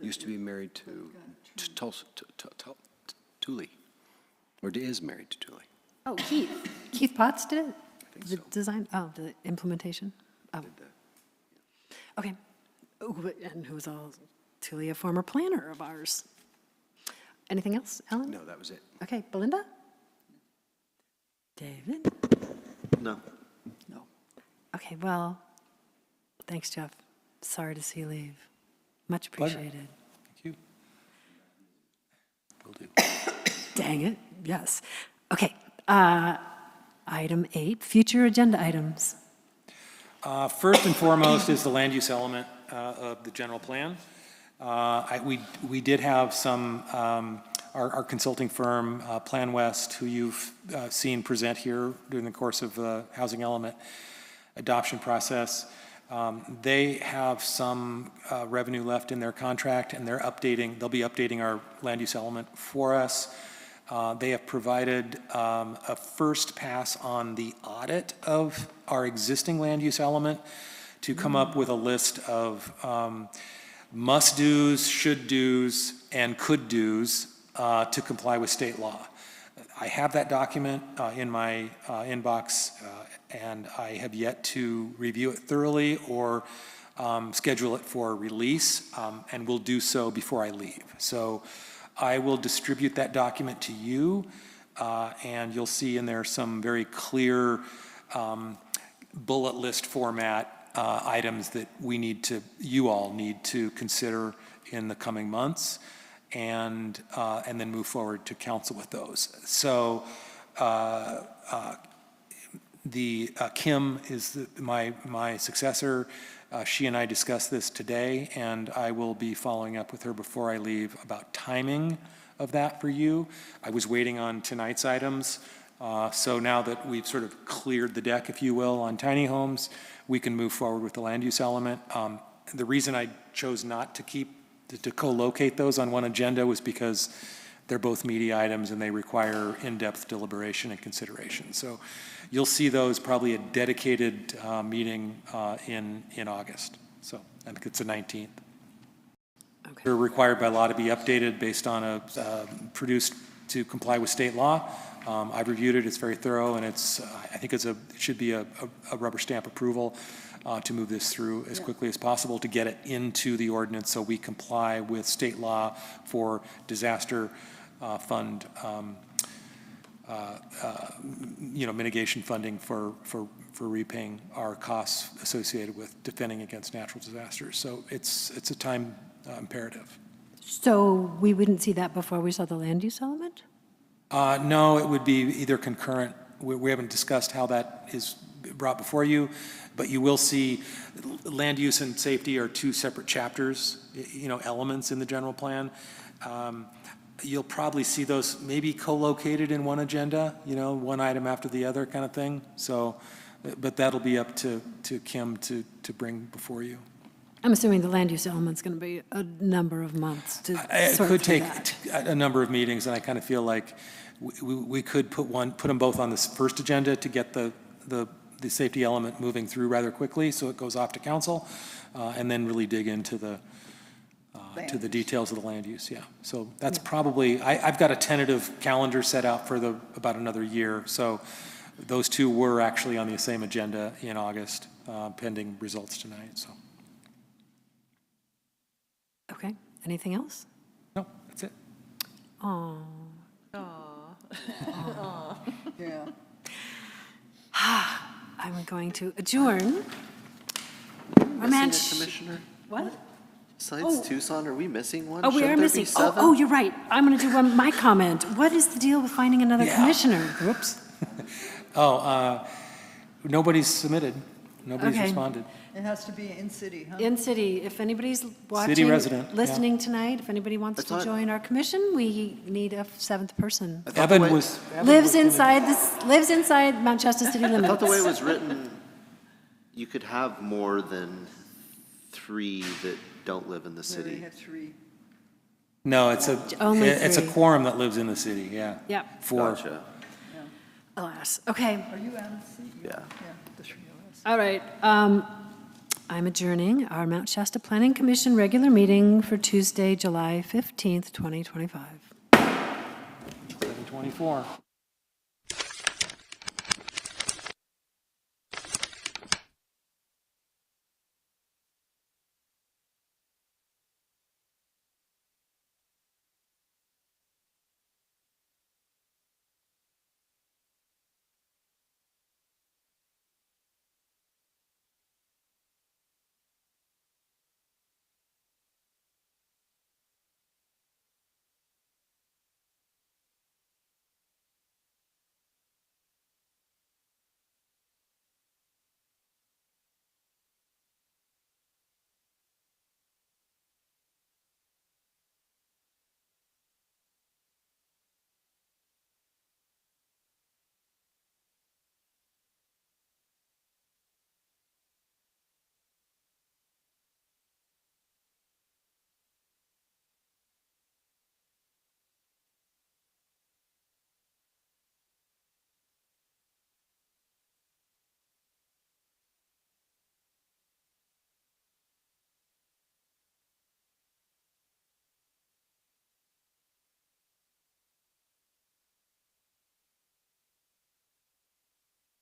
Used to be married to Thule, or is married to Thule. Oh, Keith Potts did it? think The so. design, the implementation? Oh. Okay. And who was Tully, a former planner of ours. Anything else, Ellen? No, that was it. Okay, Belinda? David? No. Okay, well, thanks, Jeff. Sorry to see you leave. Much Pleasure. appreciated. Thank you. Will do. Dang it, yes. Okay, item 8, future agenda items. First and foremost is the land use element of the general plan. We did have some, our consulting firm, Plan West, who you've seen present here during the course of the housing element adoption process. They have some revenue left in their contract, and they'll be updating our land use element for us. They have provided a first pass on the audit of our existing land use element to come up with a list of must-dos, should-dos, and could-dos to comply with state law. I have that document in my inbox, and I have yet to review it thoroughly or schedule it for release, and will do so before I leave. So I will distribute that document to you, and you'll see in there some very clear bullet list format items that you all need to consider in the coming months, and then move forward to council with those. So Kim is my successor. She and I discussed this today, and I will be following up with her before I leave about timing of that for you. I was waiting on tonight's items, so now that we've sort of cleared the deck, if you will, on tiny homes, we can move forward with the land use element. The reason I chose not to co-locate those on one agenda was because they're both meaty items and they require in-depth deliberation and consideration. So you'll see those probably a dedicated meeting in August. So I think it's the 19th. Okay. They're required by law to be updated based on produced to comply with state law. I've reviewed it, it's very thorough, and I think it should be a rubber stamp approval. to move this through as quickly as possible to get it into the ordinance so we comply with state law for disaster fund, mitigation funding for repaying our costs associated with defending against natural disasters. So it's a time imperative. So we wouldn't see that before we saw the land use element? No, it would be either concurrent. We haven't discussed how that is brought before you, but you will see land use and safety are two separate chapters, elements in the general plan. You'll probably see those maybe co-located in one agenda, one item after the other kind of thing. So, but that'll be up to Kim to bring before you. I'm assuming the land use element's going to be a number of months to It sort could through take that. a number of meetings, and I kind of feel like we could put them both on this first agenda to get the safety element moving through rather quickly, so it goes off to council, and then really dig into the details of the land use. Yeah, so that's probably I've got a tentative calendar set out for about another year. So those two were actually on the same agenda in August, pending results tonight. So. Okay, anything else? No, that's it. Oh. Yeah. I'm going to adjourn. Missing a commissioner? What? Besides Tucson, are we missing one? Oh, we are Shouldn't there be missing. Oh, 7? you're right. I'm going to do my comment. What is the deal with finding another commissioner? Whoops. Nobody's submitted. Nobody's Okay. responded. It has to be in city, huh? In city, if anybody's watching, resident, yeah. listening tonight, if anybody wants I to thought- join our commission, we need a 7th person. Evan the way- was Lives inside Mount Shasta city I limits. thought the way it was written, you could have more than 3 that don't live in the So they city. have 3. No, it's a Only 3. quorum that lives in the city. Yeah. Yep. 4. Gotcha. Alas. Okay. Are you out of seat? Yeah. Yeah, the 3 of us. All right. I'm adjourning our Mount Shasta Planning Commission regular meeting for Tuesday, July 15th, 2025. 7:24.